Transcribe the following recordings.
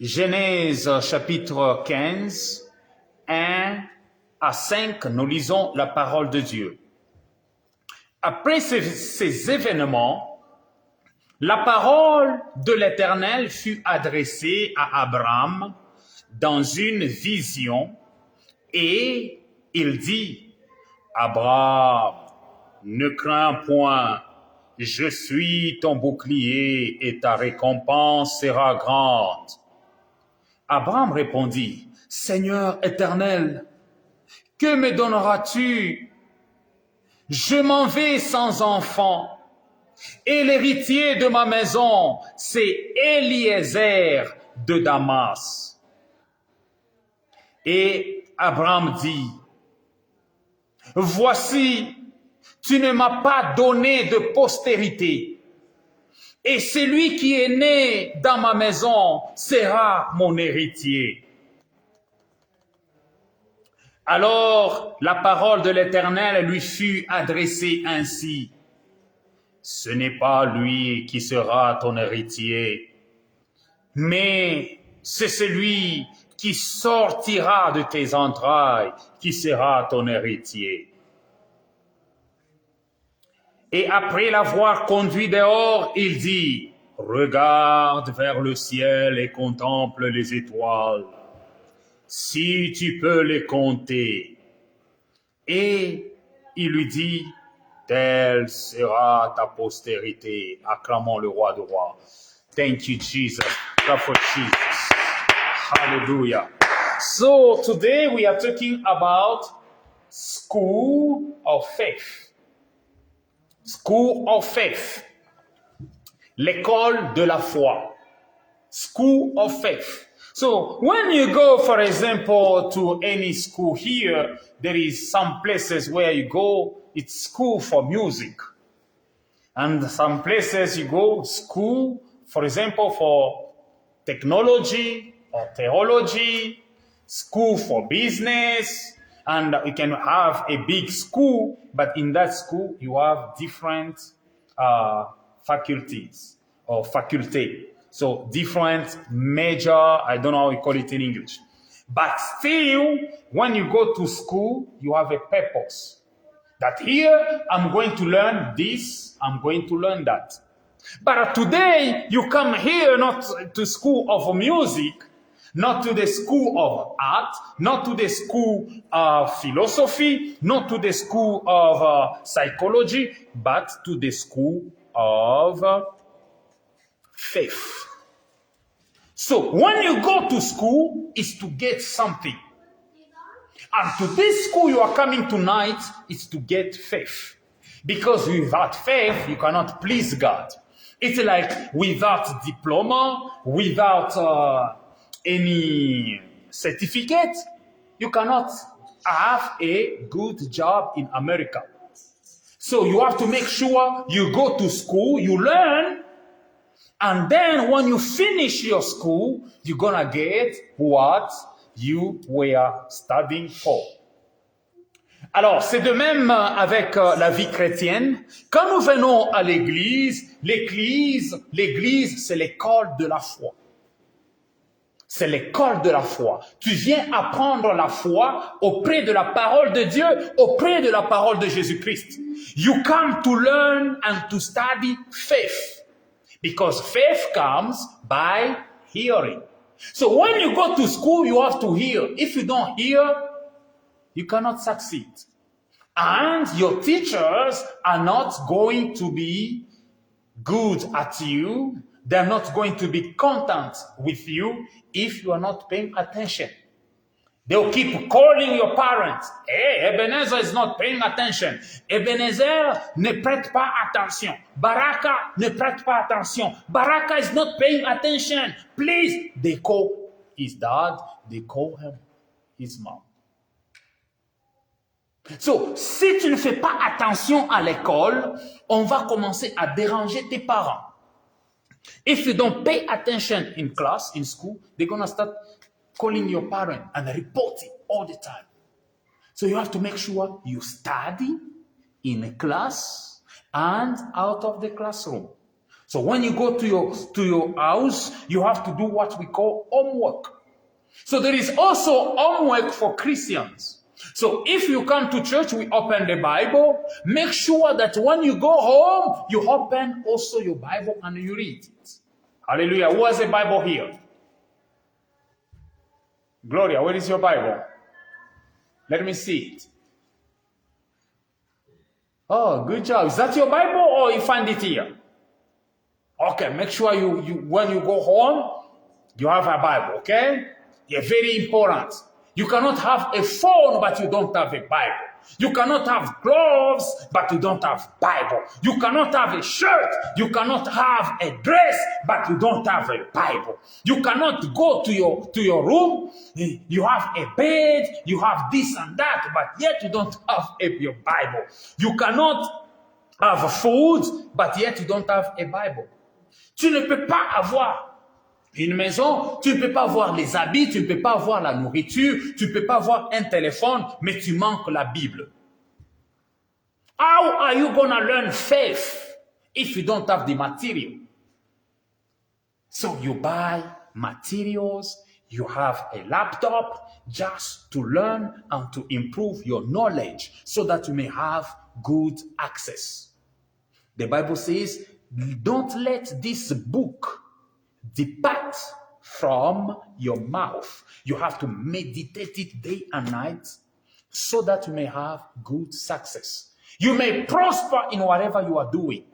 Genèse chapitre 15, 1 à 5, nous lisons la parole de Dieu. Après ces événements, la parole de l'Éternel fut adressée à Abraham dans une vision et il dit, « Abraham, ne crains point, je suis ton bouclier et ta récompense sera grande. » Abraham répondit, « Seigneur éternel, que me donneras-tu? Je m'en vais sans enfant, et l'héritier de ma maison, c'est Eliezer de Damas. » Et Abraham dit, « Voici, tu ne m'as pas donné de postérité, et celui qui est né dans ma maison sera mon héritier. » Alors la parole de l'Éternel lui fut adressée ainsi, « Ce n'est pas lui qui sera ton héritier, mais c'est celui qui sortira de tes entrailles qui sera ton héritier. » Et après l'avoir conduit dehors, il dit, « Regarde vers le ciel et contemple les étoiles, si tu peux les compter. » Et il lui dit, « Telle sera ta postérité. » Acclamons le roi des rois. Thank you, Jesus. Clap for Jesus. Hallelujah. So today we are talking about School of Faith. School of Faith. L'école de la foi. School of Faith. So when you go, for example, to any school here, there is some places where you go, it's school for music. And some places you go, school, for example, for technology or theology, school for business, and you can have a big school, but in that school you have different faculties or faculty. So different major, I don't know how you call it in English. But still, when you go to school, you have a purpose. That here, I'm going to learn this, I'm going to learn that. But today, you come here not to school of music, not to the school of art, not to the school of philosophy, not to the school of psychology, but to the school of faith. So when you go to school, it's to get something. And to this school you are coming tonight is to get faith. Because without faith, you cannot please God. It's like without diploma, without any certificate, you cannot have a good job in America. So you have to make sure you go to school, you learn, and then when you finish your school, you're gonna get what you were studying for. Alors, c'est de même avec la vie chrétienne. Quand nous venons à l'église, c'est l'école de la foi. C'est l'école de la foi. Tu viens apprendre la foi auprès de la parole de Dieu, auprès de la parole de Jésus-Christ. You come to learn and to study faith. Because faith comes by hearing. So when you go to school, you have to hear. If you don't hear, you cannot succeed. And your teachers are not going to be good at you. They're not going to be content with you if you are not paying attention. They'll keep calling your parents. Hey, Ebenezer is not paying attention. Ebenezer ne prête pas attention. Baraka ne prête pas attention. Baraka is not paying attention. Please. They call his dad. They call him his mom. So, si tu ne fais pas attention à l'école, on va commencer à déranger tes parents. If you don't pay attention in class, in school, they're going to start calling your parent and reporting all the time. So you have to make sure you study in a class and out of the classroom. So when you go to your house, you have to do what we call homework. So there is also homework for Christians. So if you come to church, we open the Bible. Make sure that when you go home, you open also your Bible and you read it. Hallelujah. Who has a Bible here? Gloria, where is your Bible? Let me see it. Oh, good job. Is that your Bible or you find it here? Okay, make sure you when you go home, you have a Bible, okay? Yeah, very important. You cannot have a phone, but you don't have a Bible. You cannot have gloves, but you don't have Bible. You cannot have a shirt. You cannot have a dress, but you don't have a Bible. You cannot go to your room. You have a bed. You have this and that, but yet you don't have your Bible. You cannot have food, but yet you don't have a Bible. Tu ne peux pas avoir une maison, tu ne peux pas avoir les habits, tu ne peux pas avoir la nourriture, tu ne peux pas avoir un téléphone, mais tu manques la Bible. How are you going to learn faith if you don't have the material? So you buy materials, you have a laptop just to learn and to improve your knowledge so that you may have good access. The Bible says, don't let this book depart from your mouth. You have to meditate it day and night so that you may have good success. You may prosper in whatever you are doing.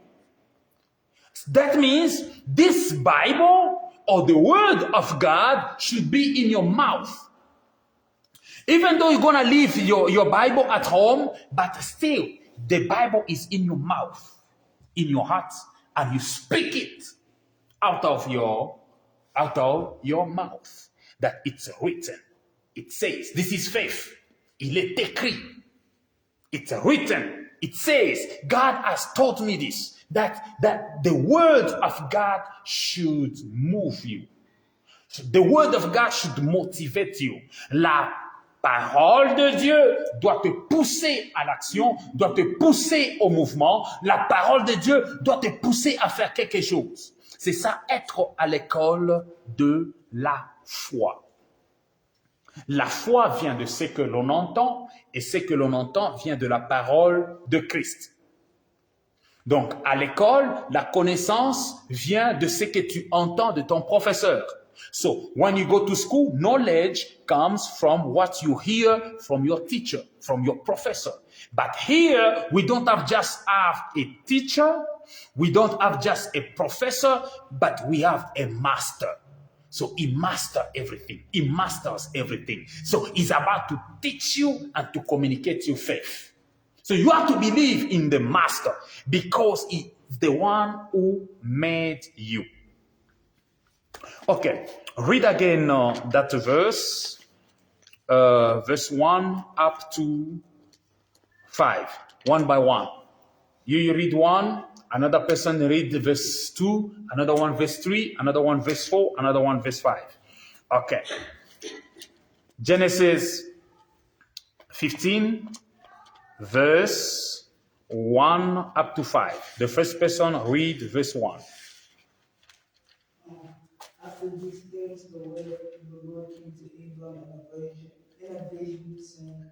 That means this Bible or the Word of God should be in your mouth. Even though you're going to leave your Bible at home, but still the Bible is in your mouth, in your heart, and you speak it out of your mouth, that it's written. It says, this is faith. Il est écrit. It's written. It says, God has taught me this, that the word of God should move you. The word of God should motivate you. La parole de Dieu doit te pousser à l'action, doit te pousser au mouvement. La parole de Dieu doit te pousser à faire quelque chose. C'est ça, être à l'école de la foi. La foi vient de ce que l'on entend, et ce que l'on entend vient de la parole de Christ. Donc, à l'école, la connaissance vient de ce que tu entends de ton professeur. So, when you go to school, knowledge comes from what you hear from your teacher, from your professor. But here, we don't just have a teacher, we don't have just a professor, but we have a master. So he masters everything. He masters everything. So he's about to teach you and to communicate your faith. So you have to believe in the master because he's the one who made you. Okay, read again that verse 1 up to 5, one by one. You read 1, another person read verse 2, another one verse 3, another one verse 4, another one verse 5. Okay. Genesis 15, verse 1 up to 5. The first person read verse 1. After these things, the word of the Lord came to Abram in a vision, saying,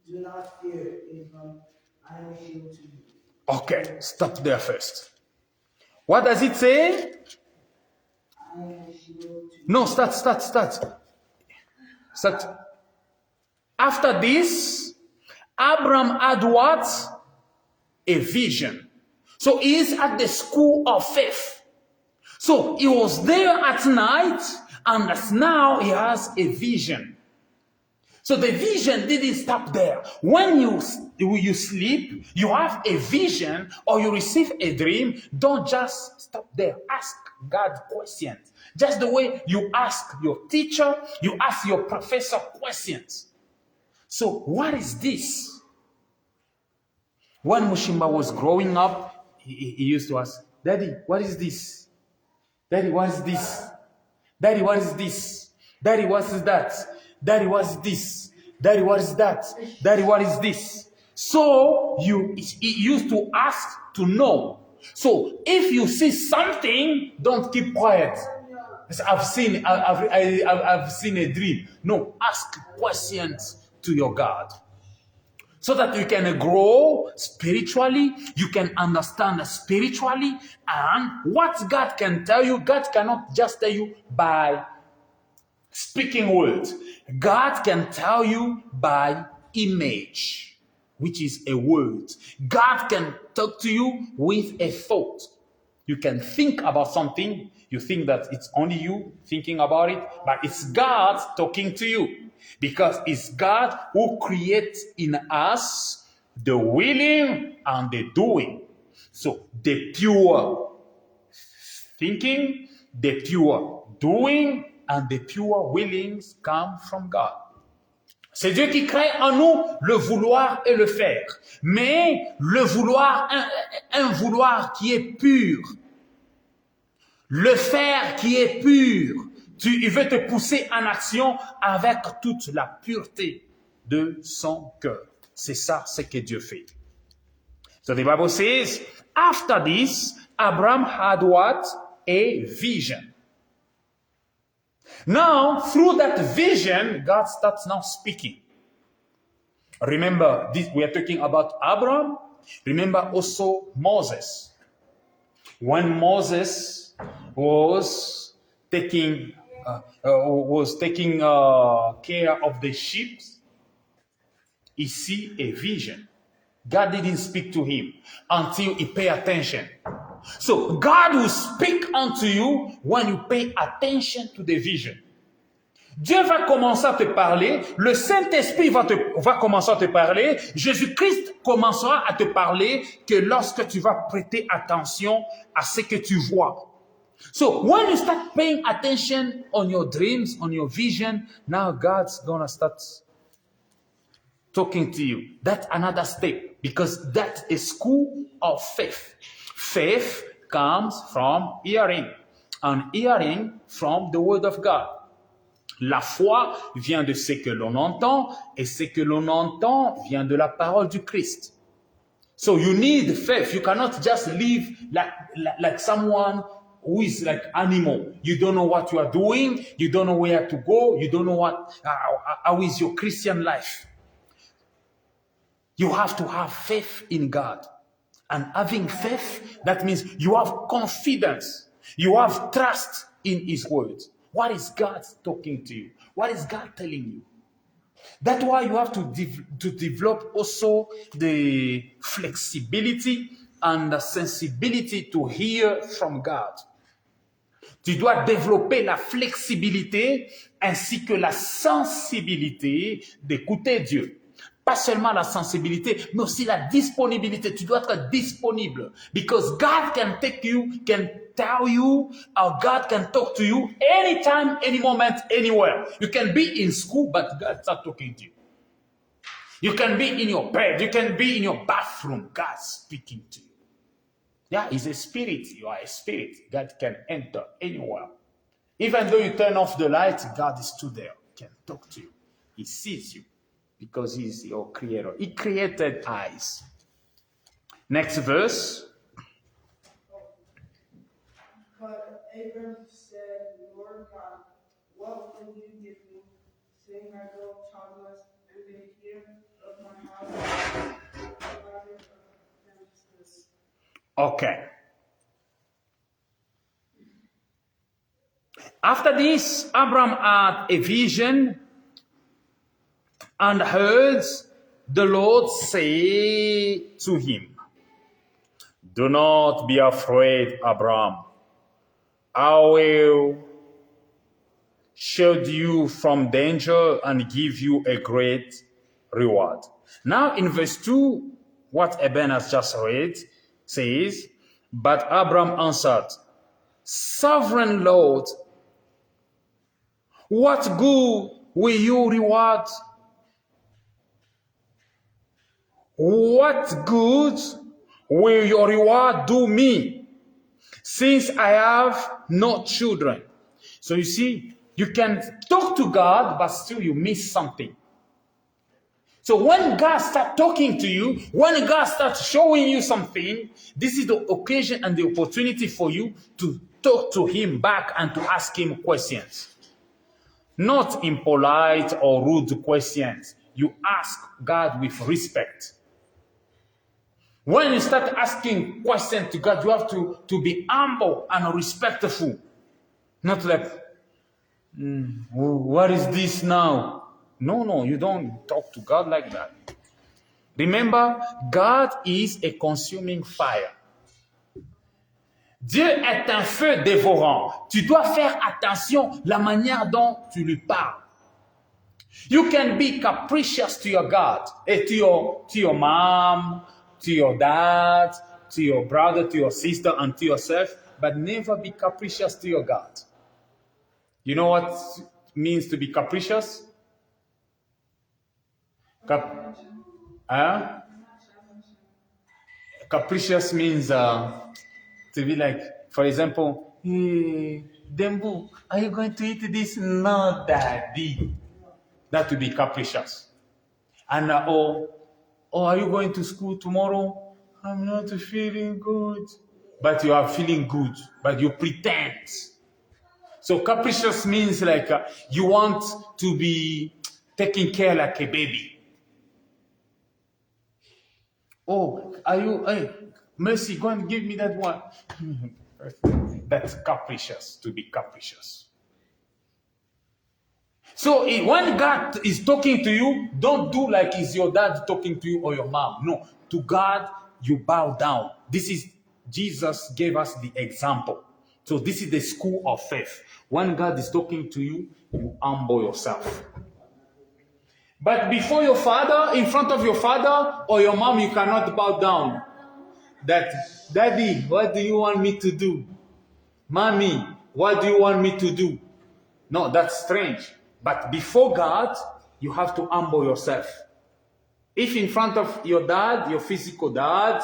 "Do not fear, Abram, I am a shield to you." Okay, stop there first. What does it say? I am a shield to you. No, start. After this, Abram had what? A vision. So he is at the school of faith. So he was there at night, and now he has a vision. So the vision didn't stop there. When you sleep, you have a vision or you receive a dream, don't just stop there. Ask God questions. Just the way you ask your teacher, you ask your professor questions. So what is this? When Mushimba was growing up, he used to ask, "Daddy, what is this? Daddy, what is this? Daddy, what is this? Daddy, what is that? Daddy, what is this? Daddy, what is that? Daddy, what is this?" So he used to ask to know So if you see something, don't keep quiet. I've seen a dream. No, ask questions to your God. So that you can grow spiritually, you can understand spiritually, and what God can tell you, God cannot just tell you by speaking words. God can tell you by image, which is a word. God can talk to you with a thought. You can think about something, you think that it's only you thinking about it, but it's God talking to you. Because it's God who creates in us the willing and the doing. So the pure thinking, the pure doing, and the pure willings come from God. C'est Dieu qui crée en nous le vouloir et le faire. Mais le vouloir, un vouloir qui est pur. Le faire qui est pur. Il veut te pousser en action avec toute la pureté de son cœur. C'est ça ce que Dieu fait. So the Bible says, after this, Abraham had what? A vision. Now, through that vision, God starts now speaking. Remember, we are talking about Abraham. Remember also Moses. When Moses was taking care of the sheep, he see a vision. God didn't speak to him until he pay attention. So God will speak unto you when you pay attention to the vision. Dieu va commencer à te parler, le Saint-Esprit va commencer à te parler, Jésus-Christ commencera à te parler que lorsque tu vas prêter attention à ce que tu vois. So when you start paying attention on your dreams, on your vision, now God's gonna start talking to you. That's another step, because that's a school of faith. Faith comes from hearing, and hearing from the word of God. La foi vient de ce que l'on entend, et ce que l'on entend vient de la parole du Christ. So you need faith. You cannot just live like someone who is like animal. You don't know what you are doing. You don't know where to go. You don't know how is your Christian life. You have to have faith in God. And having faith, that means you have confidence. You have trust in His word. What is God talking to you? What is God telling you? That's why you have to develop also the flexibility and the sensibility to hear from God. Tu dois développer la flexibilité ainsi que la sensibilité d'écouter Dieu. Pas seulement la sensibilité, mais aussi la disponibilité. Tu dois être disponible. Because God can take you, can tell you, or God can talk to you anytime, any moment, anywhere. You can be in school, but God's not talking to you. You can be in your bed. You can be in your bathroom. God's speaking to you. Yeah, He's a spirit. You are a spirit. God can enter anywhere. Even though you turn off the light, God is still there. He can talk to you. He sees you. Because He's your creator. He created eyes. Next verse. But Abram said, Lord God, what will you give me, seeing I go childless, and the year of my house is Okay. After this, Abraham had a vision and heard the Lord say to him, "Do not be afraid, Abraham. I will shield you from danger and give you a great reward." Now in verse 2, what Eben has just read says, "But Abraham answered, Sovereign Lord, what good will you reward? What good will your reward do me, since I have no children?" So you see, you can talk to God, but still you miss something. So when God starts talking to you, when God starts showing you something, this is the occasion and the opportunity for you to talk to him back and to ask him questions. Not impolite or rude questions. You ask God with respect. When you start asking questions to God, you have to be humble and respectful. Not like, what is this now? No, you don't talk to God like that. Remember, God is a consuming fire. Dieu est un feu dévorant. Tu dois faire attention la manière dont tu lui parles. You can be capricious to your God, to your mom, to your dad, to your brother, to your sister, and to yourself, but never be capricious to your God. You know what it means to be capricious? Capricious means to be like, for example, hey, Dembu, are you going to eat this? No, Daddy. That would be capricious. And are you going to school tomorrow? I'm not feeling good. But you are feeling good, but you pretend. So capricious means like you want to be taken care like a baby. Oh, are you, hey, Mercy, go and give me that one. That's capricious, to be capricious. So when God is talking to you, don't do like it's your dad talking to you or your mom. No, to God, you bow down. This is, Jesus gave us the example. So this is the school of faith. When God is talking to you, you humble yourself. But before your father, in front of your father or your mom, you cannot bow down. That, Daddy, what do you want me to do? Mommy, what do you want me to do? No, that's strange. But before God, you have to humble yourself. If in front of your dad, your physical dad,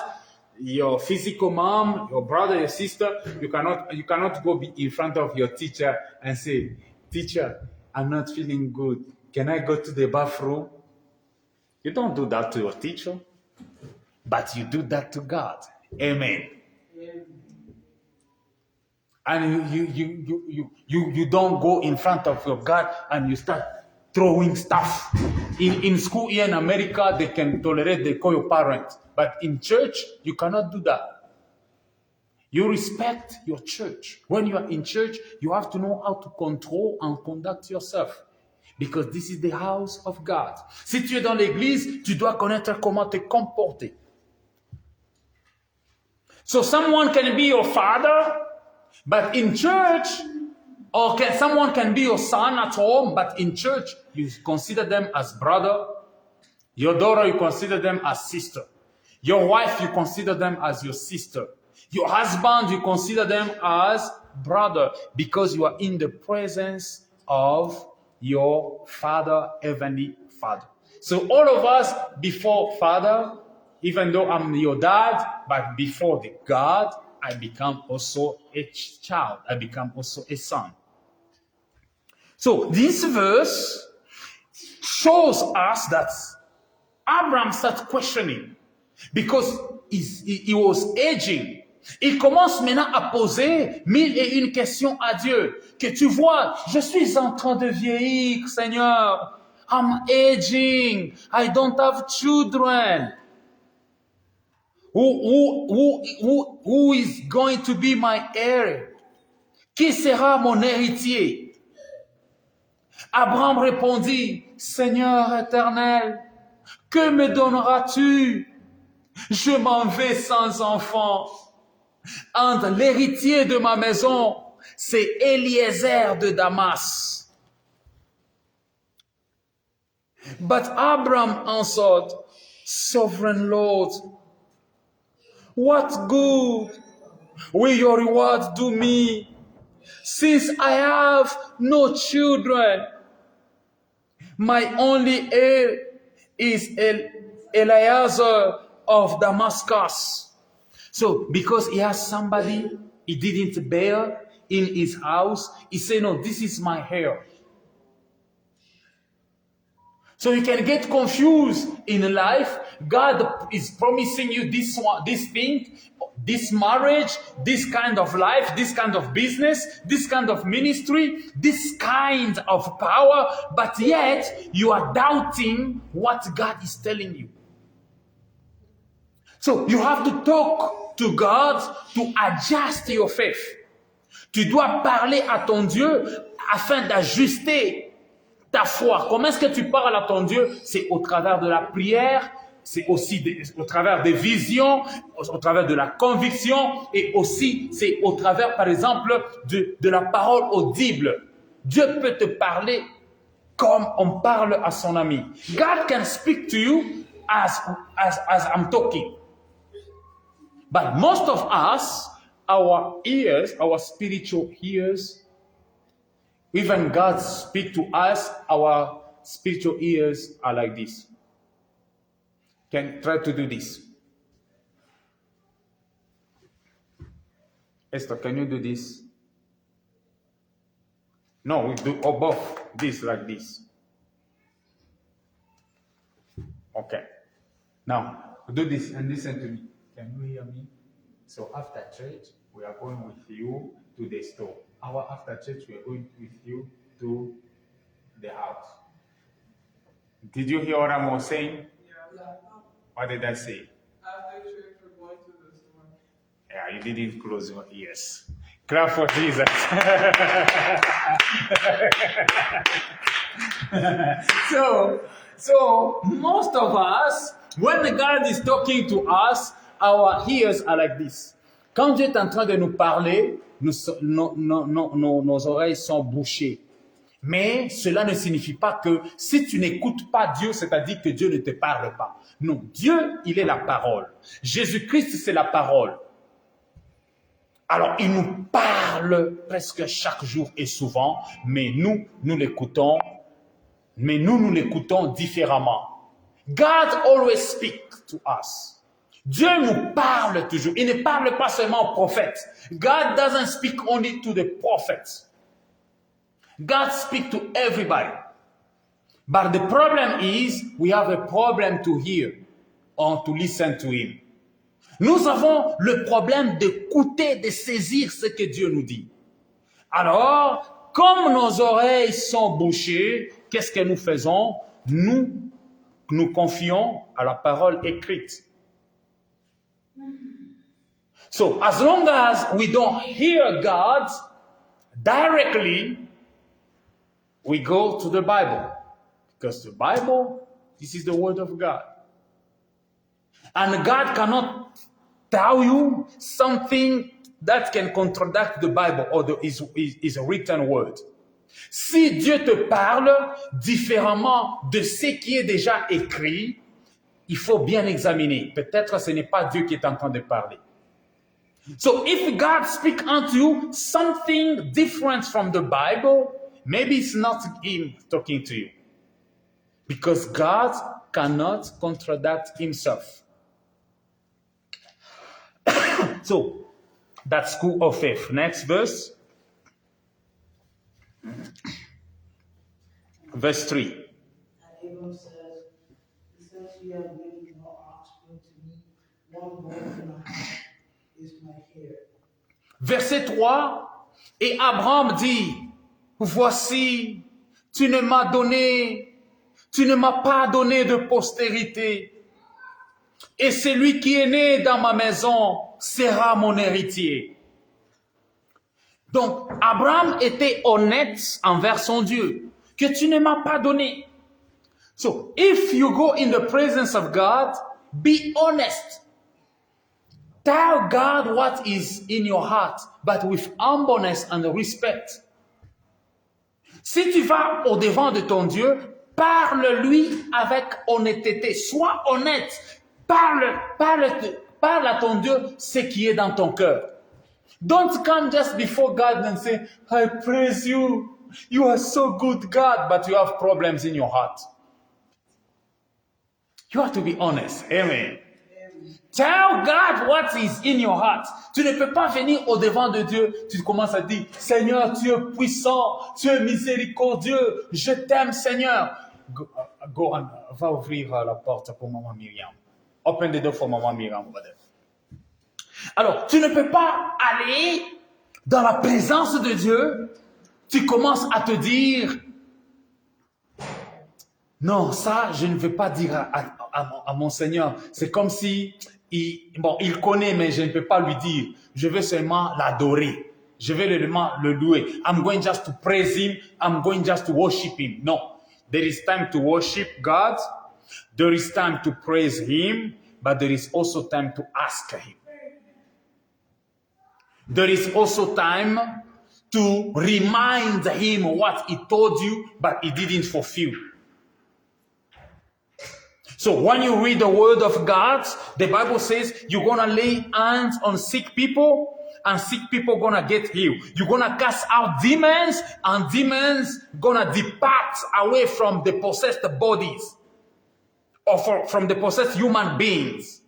your physical mom, your brother, your sister, you cannot go in front of your teacher and say, Teacher, I'm not feeling good. Can I go to the bathroom? You don't do that to your teacher, but you do that to God. Amen. And you don't go in front of your God and you start throwing stuff. In school here in America, they can tolerate, they call your parents. But in church, you cannot do that. You respect your church. When you are in church, you have to know how to control and conduct yourself. Because this is the house of God. Si tu es dans l'église, tu dois connaître comment te comporter. So someone can be your father, but in church, or someone can be your son at home, but in church, you consider them as brother. Your daughter, you consider them as sister. Your wife, you consider them as your sister. Your husband, you consider them as brother, because you are in the presence of your Father, Heavenly Father. So all of us before Father, even though I'm your dad, but before the God, I become also a child. I become also a son. So this verse shows us that Abraham starts questioning because he was aging. Il commence maintenant à poser 1001 questions à Dieu. Que tu vois, je suis en train de vieillir, Seigneur. I'm aging. I don't have children. Who is going to be my heir? Qui sera mon héritier? Abraham répondit, Seigneur éternel, que me donneras-tu? Je m'en vais sans enfant. Entre l'héritier de ma maison, c'est Eliezer de Damas. But Abraham answered, Sovereign Lord, what good will your reward do me, since I have no children? My only heir is Eliezer of Damascus. So, because he has somebody he didn't bear in his house, he said, no, this is my heir. So you can get confused in life. God is promising you this one, this thing, this marriage, this kind of life, this kind of business, this kind of ministry, this kind of power, but yet you are doubting what God is telling you. So you have to talk to God to adjust your faith. Tu dois parler à ton Dieu afin d'ajuster ta foi. Comment est-ce que tu parles à ton Dieu? C'est au travers de la prière, c'est aussi au travers des visions, au travers de la conviction, et aussi c'est au travers, par exemple, de la parole audible. Dieu peut te parler comme on parle à son ami. God can speak to you as I'm talking. But most of us, our ears, our spiritual ears, even God speak to us, our spiritual ears are like this. Can try to do this. Esther, can you do this? No, we do both. This like this. Okay. Now, do this and listen to me. Can you hear me? So after church, we are going with you to the store. After church, we are going with you to the house. Did you hear what I was saying? Yeah. What did I say? After church, we're going to the store. Yeah, you didn't close your ears. Clap for Jesus. So most of us, when God is talking to us, our ears are like this. Quand Dieu est en train de nous parler, nos oreilles sont bouchées. Mais cela ne signifie pas que si tu n'écoutes pas Dieu, c'est-à-dire que Dieu ne te parle pas. Non, Dieu, il est la parole. Jésus-Christ, c'est la parole. Alors, il nous parle presque chaque jour et souvent, mais nous l'écoutons différemment. God always speaks to us. Dieu nous parle toujours. Il ne parle pas seulement aux prophètes. God doesn't speak only to the prophets. God speaks to everybody. But the problem is, we have a problem to hear or to listen to Him. Nous avons le problème d'écouter, de saisir ce que Dieu nous dit. Alors, comme nos oreilles sont bouchées, qu'est-ce que nous faisons? Nous confions à la parole écrite. So, as long as we don't hear God directly, we go to the Bible. Because the Bible, this is the Word of God. And God cannot tell you something that can contradict the Bible or his written word. Si Dieu te parle différemment de ce qui est déjà écrit, il faut bien examiner. Peut-être ce n'est pas Dieu qui est en train de parler. So if God speaks unto you something different from the Bible, maybe it's not Him talking to you. Because God cannot contradict Himself. So, that's school of faith. Next verse. Verse 3. And Abram says, since you have really no offspring to me, one bone in my house is my hair. Verset 3. Et Abraham dit, voici, tu ne m'as pas donné de postérité. Et celui qui est né dans ma maison sera mon héritier. Donc, Abraham était honnête envers son Dieu, que tu ne m'as pas donné. So, if you go in the presence of God, be honest. Tell God what is in your heart, but with humbleness and respect. Si tu vas au-devant de ton Dieu, parle-lui avec honnêteté. Sois honnête. Parle à ton Dieu ce qui est dans ton cœur. Don't come just before God and say, I praise you. You are so good, God, but you have problems in your heart. You have to be honest. Amen. Tell God what is in your heart. Tu ne peux pas venir au-devant de Dieu. Tu commences à dire, Seigneur, tu es puissant, tu es miséricordieux, je t'aime, Seigneur. go and va ouvrir la porte pour maman Myriam. Open the door for maman Myriam over there. Alors, tu ne peux pas aller dans la présence de Dieu. Tu commences à te dire, non, ça, je ne veux pas dire à mon Seigneur. C'est comme si, il connaît, mais je ne peux pas lui dire. Je veux seulement l'adorer. Je vais seulement le louer. I'm going just to praise him. I'm going just to worship him. No. There is time to worship God. There is time to praise him. But there is also time to ask him. There is also time to remind him what he told you, but he didn't fulfill. So when you read the word of God, the Bible says you're going to lay hands on sick people and sick people going to get healed. You're going to cast out demons and demons going to depart away from the possessed bodies or from the possessed human beings.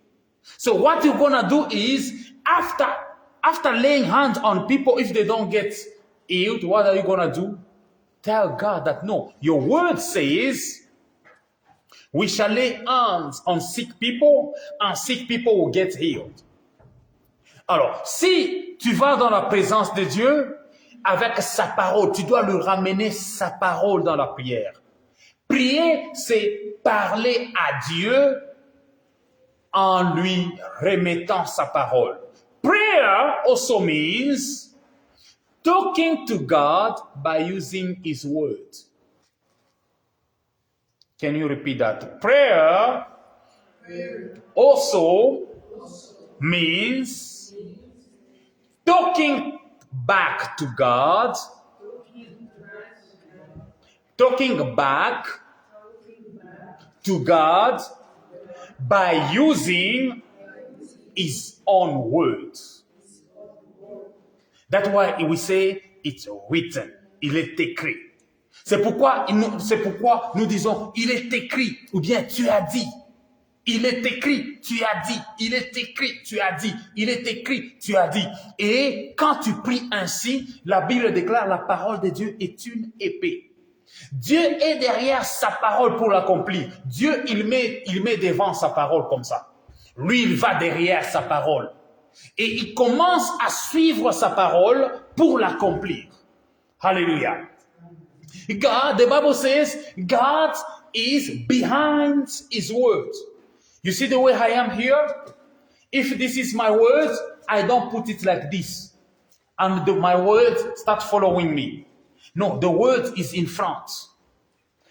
So what you're going to do is after laying hands on people, if they don't get healed, what are you going to do? Tell God that no, your word says, we shall lay hands on sick people and sick people will get healed. Alors, si tu vas dans la présence de Dieu avec sa parole, tu dois lui ramener sa parole dans la prière. Prier, c'est parler à Dieu en lui remettant sa parole. Prayer also means talking to God by using his word. Can you repeat that? Prayer also means talking back to God, talking back to God by using his own words. That's why we say it's written. Il est écrit. C'est pourquoi nous disons, il est écrit, ou bien tu as dit. Il est écrit, tu as dit. Il est écrit, tu as dit. Il est écrit, tu as dit. Et quand tu pries ainsi, la Bible déclare la parole de Dieu est une épée. Dieu est derrière sa parole pour l'accomplir. Dieu, il met devant sa parole comme ça. Lui, il va derrière sa parole. Et il commence à suivre sa parole pour l'accomplir. Hallelujah. God, the Bible says, God is behind his word. You see the way I am here? If this is my word, I don't put it like this. And my word start following me. No, the word is in front.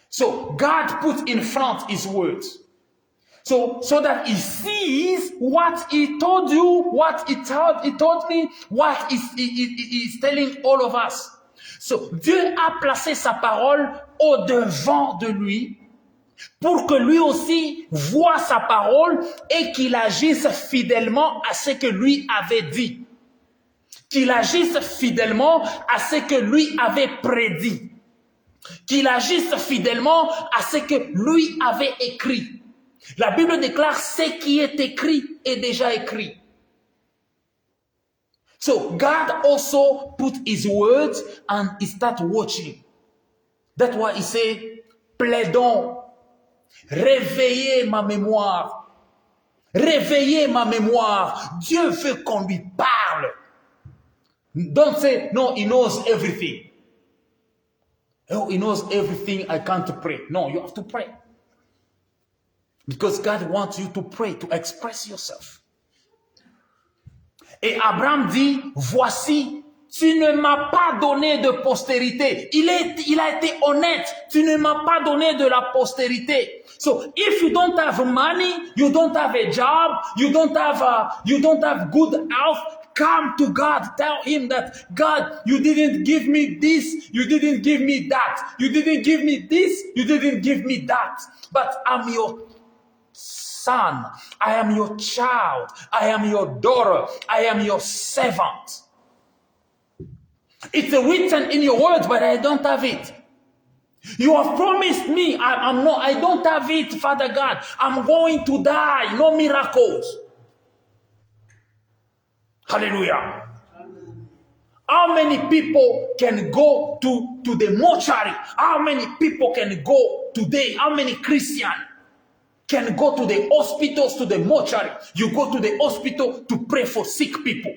So God put in front his word. So that he sees what he told you, what he told me, what he's telling all of us. So, Dieu a placé sa parole au-devant de lui pour que lui aussi voie sa parole et qu'il agisse fidèlement à ce que lui avait dit. Qu'il agisse fidèlement à ce que lui avait prédit. Qu'il agisse fidèlement à ce que lui avait écrit. La Bible déclare ce qui est écrit est déjà écrit. So God also put his words and he start watching. That's why he say, plaidons, réveillez ma mémoire. Réveillez ma mémoire. Dieu veut qu'on lui parle. Don't say, no, he knows everything. Oh, he knows everything, I can't pray. No, you have to pray. Because God wants you to pray, to express yourself. Et Abraham dit, voici, tu ne m'as pas donné de postérité. Il a été honnête. Tu ne m'as pas donné de la postérité. So if you don't have money, you don't have a job, you don't have good health, come to God. Tell him that, God, you didn't give me this, you didn't give me that, you didn't give me this, you didn't give me that. But I'm your son, I am your child, I am your daughter, I am your servant. It's written in your words, but I don't have it. You have promised me, I don't have it, Father God. I'm going to die, no miracles. Hallelujah. How many people can go to the mortuary? How many people can go today? How many Christians can go to the hospitals, to the mortuary? You go to the hospital to pray for sick people.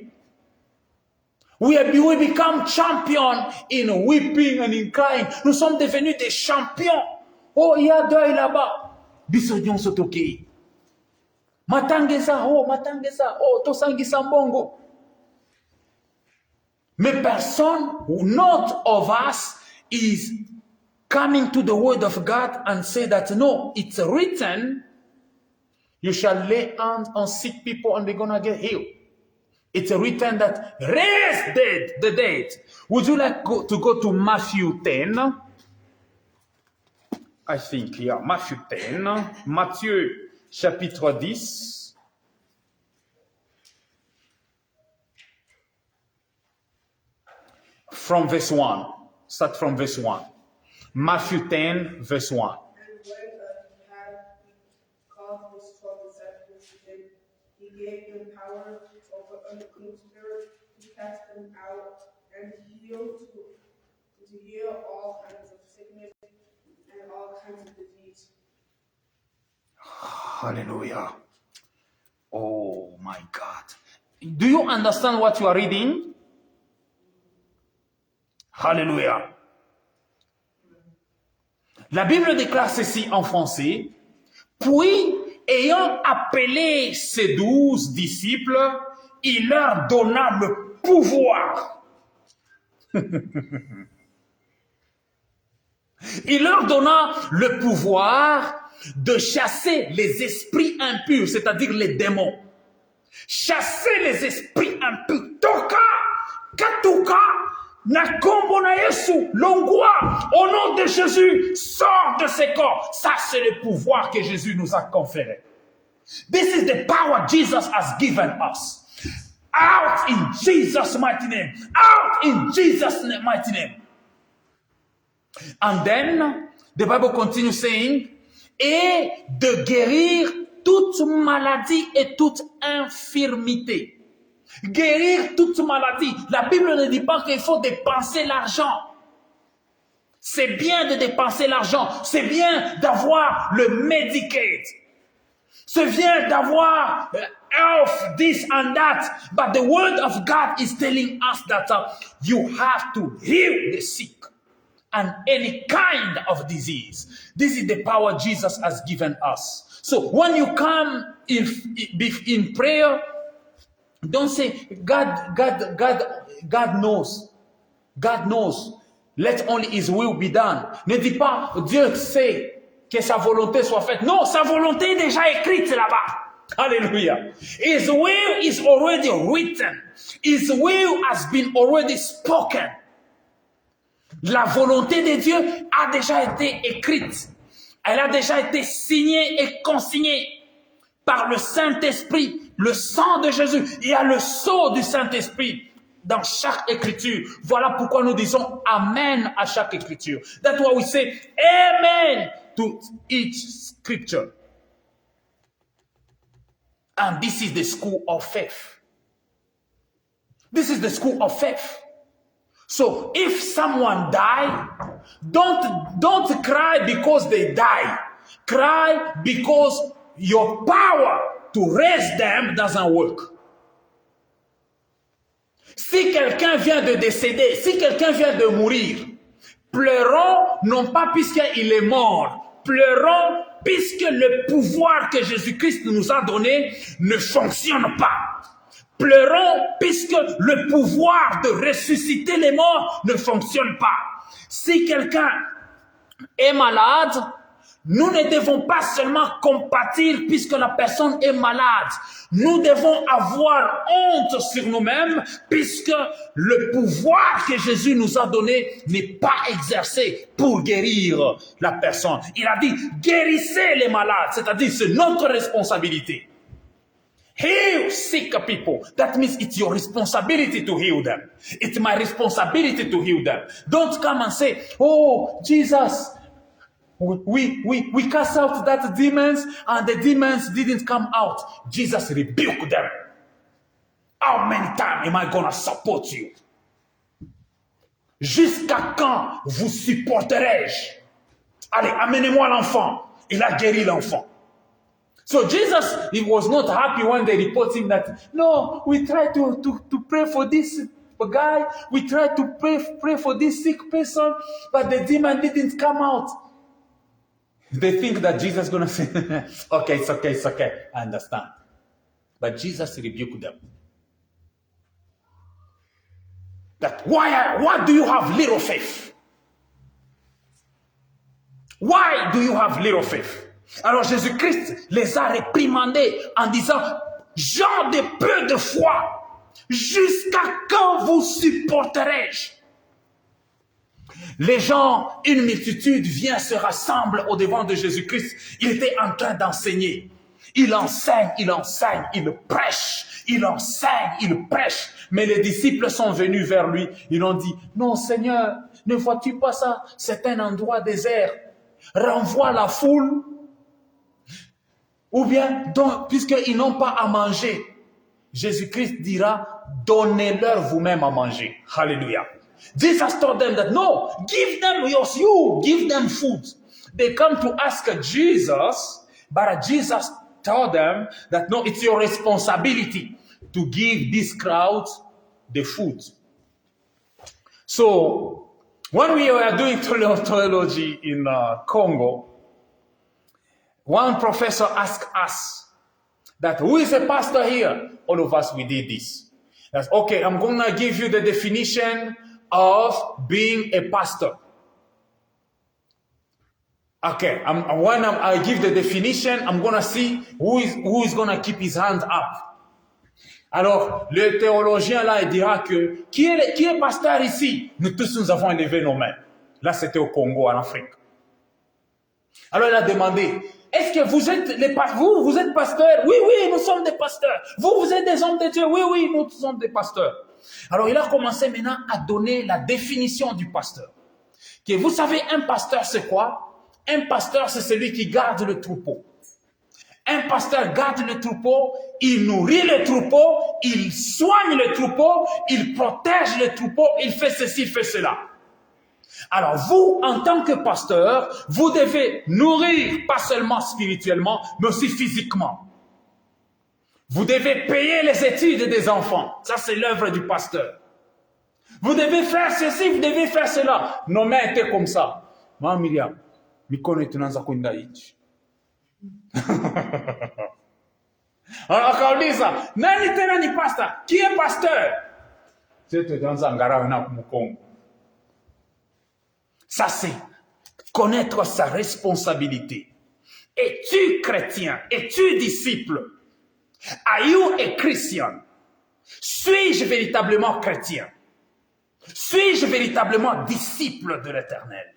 We become champions in weeping and in crying. Nous sommes devenus des champions. Oh, il y a deuil là-bas. Bisognon sotokei. Matangeza, oh, tosangisa mbongo. Mais personne, not of us, is coming to the word of God and say that, no, it's written, you shall lay hands on sick people and they're going to get healed. It's written that raise the dead. Would you like to go to Matthew 10? I think, yeah, Matthew 10. Matthieu, chapitre 10. From verse 1. Start from verse 1. Matthew 10, verse 1. And when he had called his 12 disciples to him, he gave them power over unclean spirits to cast them out and to heal all kinds of sickness and all kinds of disease. Hallelujah. Oh my God. Do you understand what you are reading? Hallelujah. La Bible déclare ceci en français. Puis, ayant appelé ses 12 disciples, il leur donna le pouvoir. Il leur donna le pouvoir de chasser les esprits impurs, c'est-à-dire les démons. Chasser les esprits impurs. Toka, katuka, na kombo na Yesu, l'ongwa, au nom de Jésus, sort de ses corps. Ça, c'est le pouvoir que Jésus nous a conféré. This is the power Jesus has given us. Out in Jesus' mighty name. Out in Jesus' mighty name. And then, the Bible continues saying, et de guérir toute maladie et toute infirmité. Guérir toute maladie. La Bible ne dit pas qu'il faut dépenser l'argent. C'est bien de dépenser l'argent. C'est bien d'avoir le Medicaid. C'est bien d'avoir health, this and that. But the word of God is telling us that you have to heal the sick and any kind of disease. This is the power Jesus has given us. So when you come in prayer, don't say, God knows. God knows. Let only His will be done. Ne dis pas, Dieu sait que sa volonté soit faite. Non, sa volonté est déjà écrite là-bas. Hallelujah. His will is already written. His will has been already spoken. La volonté de Dieu a déjà été écrite. Elle a déjà été signée et consignée par le Saint-Esprit. Le sang de Jésus, il y a le sceau du Saint-Esprit dans chaque écriture. Voilà pourquoi nous disons Amen à chaque écriture. That's why we say Amen to each scripture. And this is the school of faith. This is the school of faith. So if someone die, don't cry because they die. Cry because your power to raise them doesn't work. Si quelqu'un vient de décéder, si quelqu'un vient de mourir, pleurons non pas puisqu'il est mort, pleurons puisque le pouvoir que Jésus-Christ nous a donné ne fonctionne pas. Pleurons puisque le pouvoir de ressusciter les morts ne fonctionne pas. Si quelqu'un est malade, nous ne devons pas seulement compatir puisque la personne est malade. Nous devons avoir honte sur nous-mêmes puisque le pouvoir que Jésus nous a donné n'est pas exercé pour guérir la personne. Il a dit, guérissez les malades, c'est-à-dire c'est notre responsabilité. Heal sick people. That means it's your responsibility to heal them. It's my responsibility to heal them. Don't come and say, oh, Jesus, we cast out that demons and the demons didn't come out. Jesus rebuked them. How many times am I going to support you? Jusqu'à quand vous supporterai-je? Allez, amenez-moi l'enfant. Il a guéri l'enfant. So Jesus, he was not happy when they report him that, no, we tried to pray for this guy. We tried to pray for this sick person, but the demon didn't come out. They think that Jesus is going to say, okay, it's okay, I understand. But Jesus rebuked them. That why do you have little faith? Why do you have little faith? Alors Jésus-Christ les a réprimandés en disant, gens de peu de foi, jusqu'à quand vous supporterai-je? Les gens, une multitude vient se rassemble au devant de Jésus-Christ. Il était en train d'enseigner. Il enseigne, il prêche. Il enseigne, il prêche. Mais les disciples sont venus vers lui. Ils ont dit, non Seigneur, ne vois-tu pas ça? C'est un endroit désert. Renvoie la foule. Ou bien, puisqu'ils n'ont pas à manger, Jésus-Christ dira, donnez-leur vous-même à manger. Hallelujah. Jesus told them that, no, give them food. They come to ask Jesus, but Jesus told them that, no, it's your responsibility to give this crowd the food. So, when we were doing theology in Congo, one professor asked us that, who is a pastor here? All of us, we did this. That's okay, I'm going to give you the definition of being a pastor. Okay, when I give the definition, I'm going to see who is going to keep his hands up. Alors, le théologien là, il dira que, qui est pasteur ici? Nous tous, nous avons élevé nos mains. Là, c'était au Congo, en Afrique. Alors, il a demandé, est-ce que vous êtes pasteur? Oui, nous sommes des pasteurs. Vous êtes des hommes de Dieu? Oui, nous sommes des pasteurs. Alors, il a commencé maintenant à donner la définition du pasteur. Que vous savez, un pasteur, c'est quoi? Un pasteur, c'est celui qui garde le troupeau. Un pasteur garde le troupeau, il nourrit le troupeau, il soigne le troupeau, il protège le troupeau, il fait ceci, il fait cela. Alors vous, en tant que pasteur, vous devez nourrir, pas seulement spirituellement, mais aussi physiquement. Vous devez payer les études des enfants. Ça, c'est l'œuvre du pasteur. Vous devez faire ceci, vous devez faire cela. Nos mains étaient comme ça. Moi, Myriam, mikono tunaanza kwenda hichi. Alors, akauliza, nani tena ni pasteur? Qui est pasteur? C'est tunaanza ngarawe na kumkongo. Ça, c'est connaître sa responsabilité. Es-tu chrétien? Es-tu disciple? Are you a Christian? Suis-je véritablement chrétien? Suis-je véritablement disciple de l'Éternel?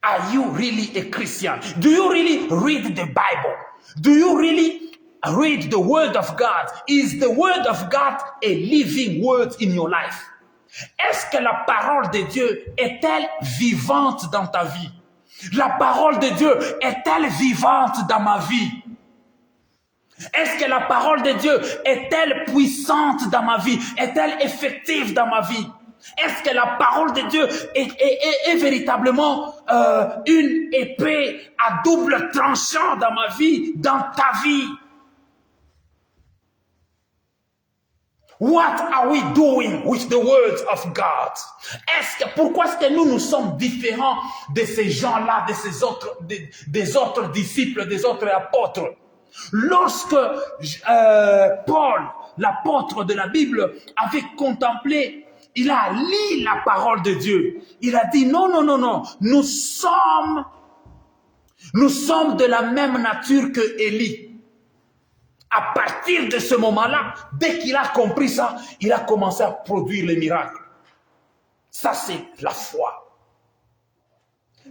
Are you really a Christian? Do you really read the Bible? Do you really read the Word of God? Is the Word of God a living word in your life? Est-ce que la parole de Dieu est-elle vivante dans ta vie? La parole de Dieu est-elle vivante dans ma vie? Est-ce que la parole de Dieu est-elle puissante dans ma vie? Est-elle effective dans ma vie? Est-ce que la parole de Dieu est véritablement une épée à double tranchant dans ma vie, dans ta vie? What are we doing with the words of God? Pourquoi est-ce que nous sommes différents de ces gens-là, de ces autres, des autres disciples, des autres apôtres? Lorsque Paul, l'apôtre de la Bible, avait contemplé, il a lu la parole de Dieu. Il a dit non, nous sommes de la même nature que Élie. À partir de ce moment-là, dès qu'il a compris ça, il a commencé à produire les miracles. Ça, c'est la foi.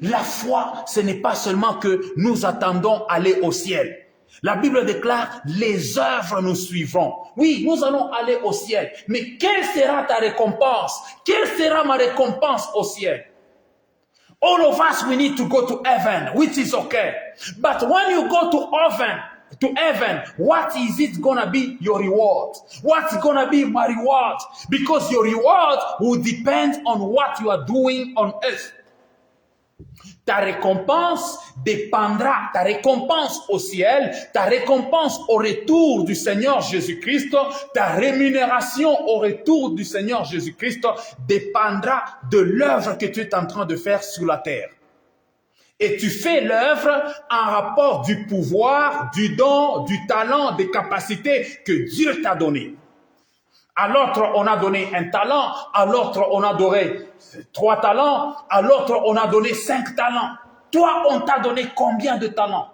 La foi, ce n'est pas seulement que nous attendons aller au ciel. La Bible déclare, les œuvres nous suivront. Oui, nous allons aller au ciel. Mais quelle sera ta récompense? Quelle sera ma récompense au ciel? All of us, we need to go to heaven, which is okay. But when you go to heaven, to heaven, what is it gonna be your reward? What's gonna be my reward? Because your reward will depend on what you are doing on earth. Ta récompense dépendra, ta récompense au ciel, ta récompense au retour du Seigneur Jésus-Christ, ta rémunération au retour du Seigneur Jésus-Christ dépendra de l'œuvre que tu es en train de faire sur la terre. Et tu fais l'œuvre en rapport du pouvoir, du don, du talent, des capacités que Dieu t'a donné. À l'autre, on a donné un talent. À l'autre, on a donné 3 talents. À l'autre, on a donné 5 talents. Toi, on t'a donné combien de talents?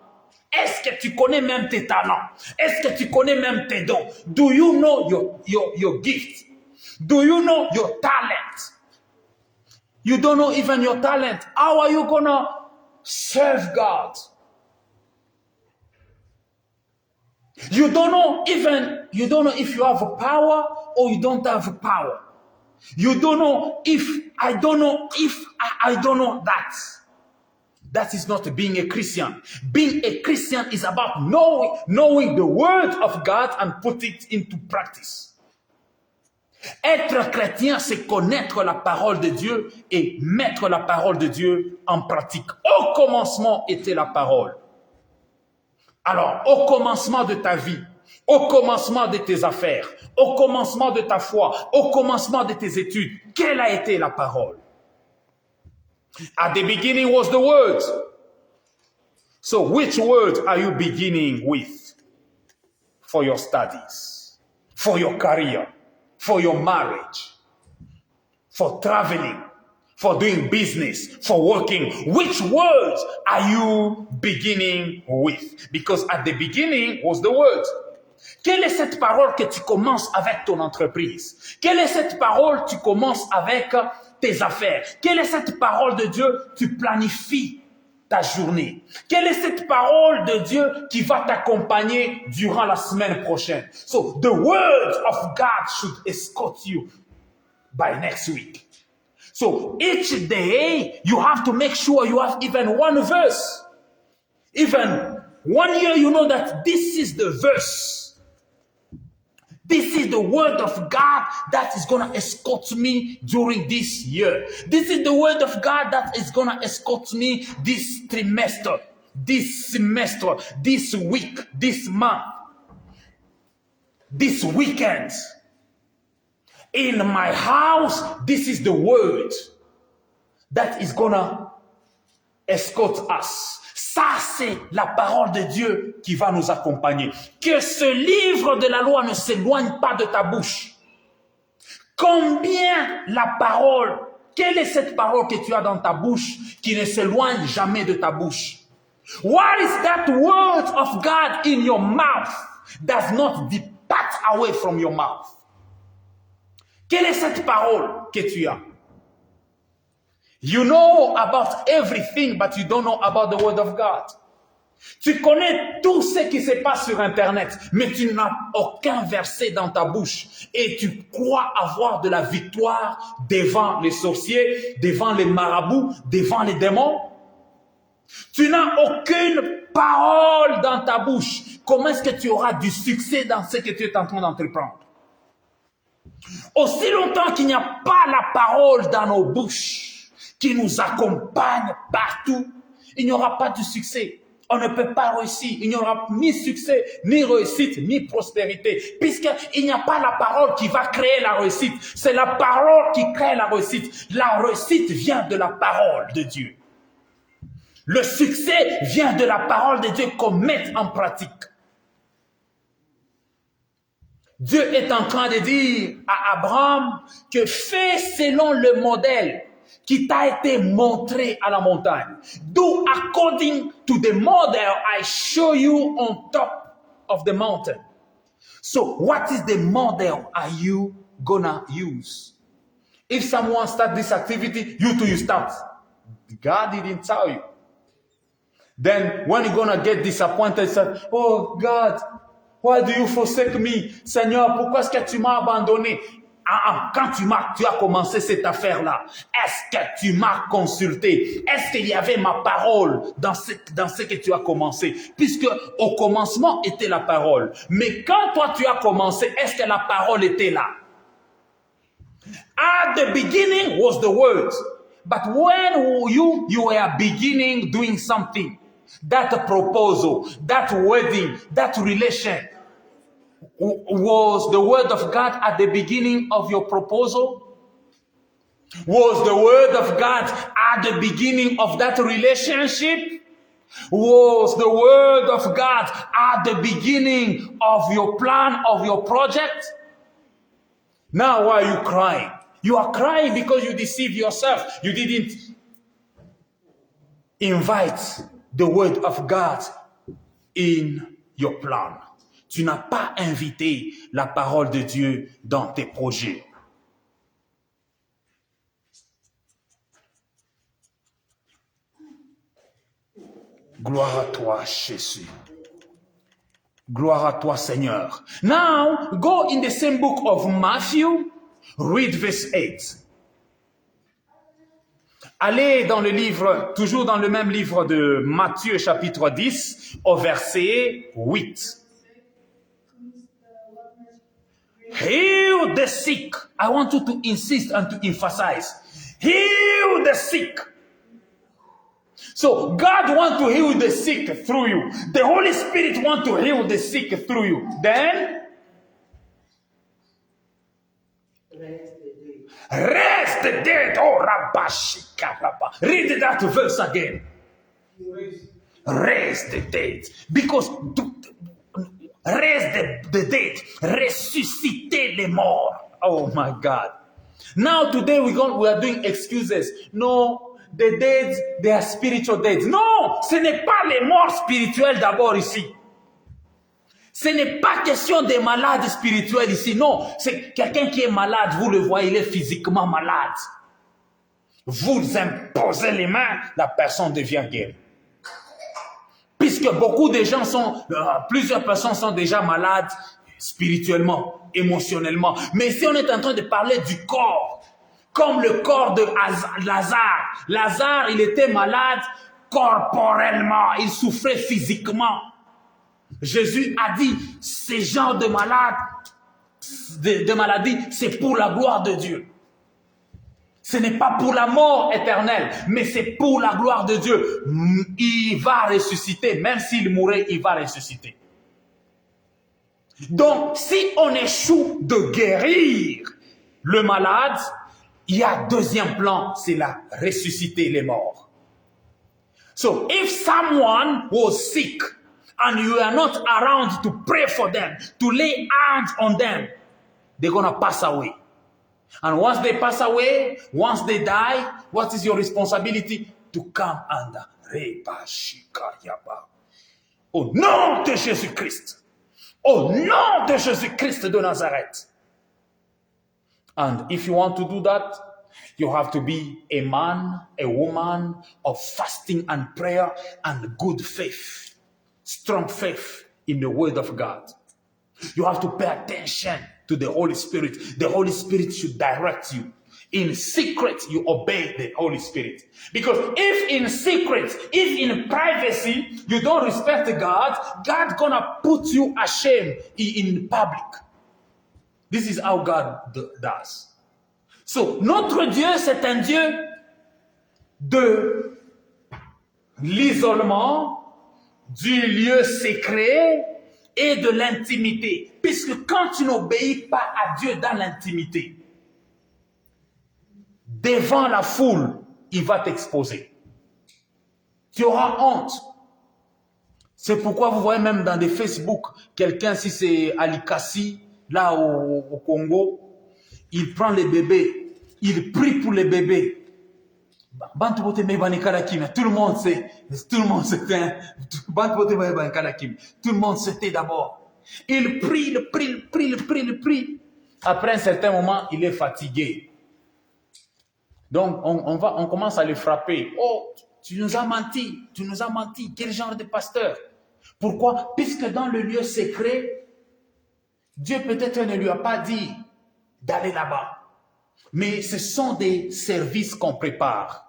Est-ce que tu connais même tes talents? Est-ce que tu connais même tes dons? Do you know your gift? Do you know your talent? You don't know even your talent. How are you gonna serve God? You don't know if you have a power or you don't have a power. You don't know if I don't know that. That is not being a Christian. Being a Christian is about knowing the word of God and put it into practice. Être chrétien, c'est connaître la parole de Dieu et mettre la parole de Dieu en pratique. Au commencement était la parole. Alors, au commencement de ta vie, au commencement de tes affaires, au commencement de ta foi, au commencement de tes études, quelle a été la parole? At the beginning was the word. So which word are you beginning with for your studies, for your career, for your marriage, for traveling, for doing business, for working? Which words are you beginning with? Because at the beginning was the word. Quelle est cette parole que tu commences avec ton entreprise? Quelle est cette parole que tu commences avec tes affaires? Quelle est cette parole de Dieu que tu planifies ta journée? Quelle est cette parole de Dieu qui va t'accompagner durant la semaine prochaine? So the word of God should escort you by next week. So each day you have to make sure you have even one verse. Even 1 year you know that this is the verse. This is the word of God that is going to escort me during this year. This is the word of God that is going to escort me this trimester, this semester, this week, this month, this weekend. In my house, this is the word that is going to escort us. Ça, c'est la parole de Dieu qui va nous accompagner. Que ce livre de la loi ne s'éloigne pas de ta bouche. Combien la parole, quelle est cette parole que tu as dans ta bouche qui ne s'éloigne jamais de ta bouche? What is that word of God in your mouth does not depart away from your mouth? Quelle est cette parole que tu as? You know about everything, but you don't know about the word of God. Tu connais tout ce qui se passe sur Internet, mais tu n'as aucun verset dans ta bouche. Et tu crois avoir de la victoire devant les sorciers, devant les marabouts, devant les démons. Tu n'as aucune parole dans ta bouche. Comment est-ce que tu auras du succès dans ce que tu es en train d'entreprendre? Aussi longtemps qu'il n'y a pas la parole dans nos bouches, qui nous accompagne partout, il n'y aura pas de succès. On ne peut pas réussir. Il n'y aura ni succès, ni réussite, ni prospérité. Puisqu'il n'y a pas la parole qui va créer la réussite. C'est la parole qui crée la réussite. La réussite vient de la parole de Dieu. Le succès vient de la parole de Dieu qu'on met en pratique. Dieu est en train de dire à Abraham que fais selon le modèle qui t'a été montré à la montagne. Do according to the model I show you on top of the mountain. So what is the model are you gonna use? If someone starts this activity, you too, you start. God didn't tell you. Then when you're gonna get disappointed, say, oh God, why do you forsake me? Seigneur, pourquoi est-ce que tu m'as abandonné? Quand tu as commencé cette affaire-là, est-ce que tu m'as consulté? Est-ce qu'il y avait ma parole dans ce que tu as commencé? Puisque au commencement était la parole. Mais quand toi tu as commencé, est-ce que la parole était là? At the beginning was the word. But when you were beginning doing something, that proposal, that wedding, that relation, was the word of God at the beginning of your proposal? Was the word of God at the beginning of that relationship? Was the word of God at the beginning of your plan, of your project? Now why are you crying? You are crying because you deceived yourself. You didn't invite the word of God in your plan. Tu n'as pas invité la parole de Dieu dans tes projets. Gloire à toi, Jésus. Gloire à toi, Seigneur. Now, go in the same book of Matthew, read verse 8. Allez dans le livre, toujours dans le même livre de Matthieu, chapitre 10, au verset 8. Heal the sick. I want you to insist and to emphasize. Heal the sick. So God wants to heal the sick through you. The Holy Spirit wants to heal the sick through you. Then, raise the dead. Oh, Rabashika Rabba. Read that verse again. Raise the dead. Because raise the dead. Ressusciter les morts. Oh my God. Now today we are doing excuses. No. The dead, they are spiritual dead. Non, ce n'est pas les morts spirituels d'abord ici. Ce n'est pas question des malades spirituels ici. Non, c'est quelqu'un qui est malade, vous le voyez, il est physiquement malade. Vous imposez les mains, la personne devient guérie. Puisque beaucoup de gens plusieurs personnes sont déjà malades spirituellement, émotionnellement. Mais si on est en train de parler du corps, comme le corps de Lazare. Lazare, il était malade corporellement, il souffrait physiquement. Jésus a dit, ces genres de malades, de maladies, c'est pour la gloire de Dieu. Ce n'est pas pour la mort éternelle, mais c'est pour la gloire de Dieu. Il va ressusciter, même s'il mourait, il va ressusciter. Donc, si on échoue de guérir le malade, il y a deuxième plan, c'est la ressusciter les morts. So, if someone was sick and you are not around to pray for them, to lay hands on them, they're going to pass away. And once they pass away, once they die, what is your responsibility? To come under Reba Shika Yaba. Au nom de Jésus-Christ. Au nom de Jésus-Christ de Nazareth. And if you want to do that, you have to be a man, a woman of fasting and prayer and good faith, strong faith in the word of God. You have to pay attention to the Holy Spirit. The Holy Spirit should direct you. In secret, you obey the Holy Spirit. Because if in secret, if in privacy, you don't respect God, God's gonna put you ashamed in public. This is how God does. So, notre Dieu, c'est un Dieu de l'isolement, du lieu secret et de l'intimité. Puisque quand tu n'obéis pas à Dieu dans l'intimité, devant la foule, il va t'exposer. Tu auras honte. C'est pourquoi vous voyez même dans des Facebook, quelqu'un, si c'est Alikassi, là au Congo, il prend les bébés, il prie pour les bébés. Tout le monde sait, tout le monde sait d'abord. Il prie. Après un certain moment, il est fatigué. Donc, on commence à le frapper. Oh, tu nous as menti. Quel genre de pasteur? Pourquoi? Puisque dans le lieu secret, Dieu peut-être ne lui a pas dit d'aller là-bas. Mais ce sont des services qu'on prépare.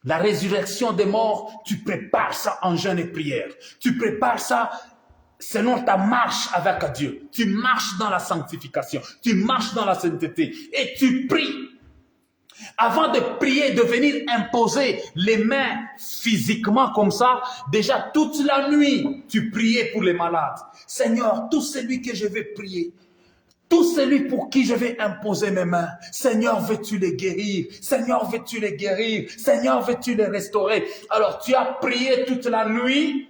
La résurrection des morts, tu prépares ça en jeûne et prière. Tu prépares ça selon ta marche avec Dieu. Tu marches dans la sanctification. Tu marches dans la sainteté. Et tu pries. Avant de prier, de venir imposer les mains physiquement comme ça, déjà toute la nuit, tu priais pour les malades. Seigneur, tout celui que je vais prier, tout celui pour qui je vais imposer mes mains, Seigneur, veux-tu les guérir? Seigneur, veux-tu les guérir? Seigneur, veux-tu les restaurer? Alors, tu as prié toute la nuit,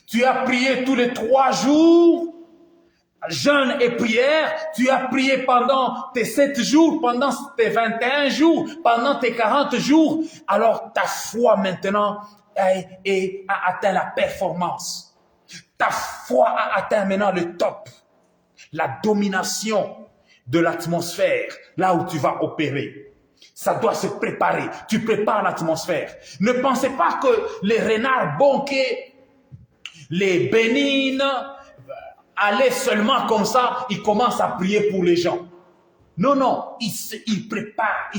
tu as prié tous les 3 jours, jeûne et prière, tu as prié pendant tes 7 jours, pendant tes 21 jours, pendant tes 40 jours, alors ta foi maintenant a atteint la performance. Ta foi a atteint maintenant le top. La domination de l'atmosphère, là où tu vas opérer. Ça doit se préparer. Tu prépares l'atmosphère. Ne pensez pas que les renards bonqués, les bénignes, allaient seulement comme ça, ils commencent à prier pour les gens. Non, non, ils se préparent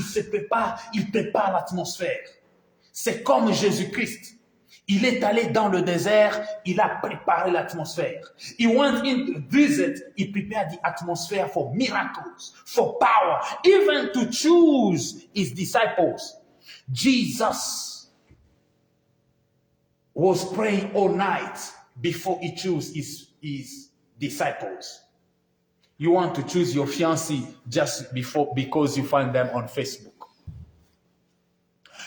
l'atmosphère. C'est comme Jésus-Christ. Il est allé dans le désert, il a préparé l'atmosphère. He went in to visit, he prepared the atmosphere for miracles, for power, even to choose his disciples. Jesus was praying all night before he chose his disciples. You want to choose your fiancé just because you find them on Facebook.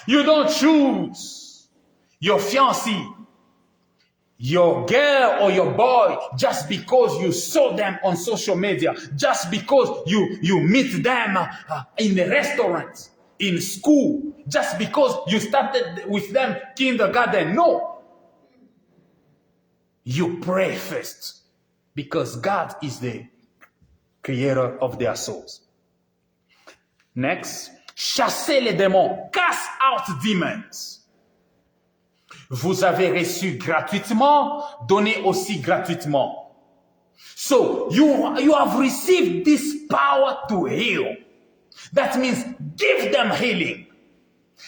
You don't choose your fiancé, your girl or your boy, just because you saw them on social media, just because you meet them in a restaurant, in school, just because you started with them kindergarten. No. You pray first, because God is the creator of their souls. Next, chassez les démons, cast out demons. Vous avez reçu gratuitement, donnez aussi gratuitement. So, you have received this power to heal. That means give them healing.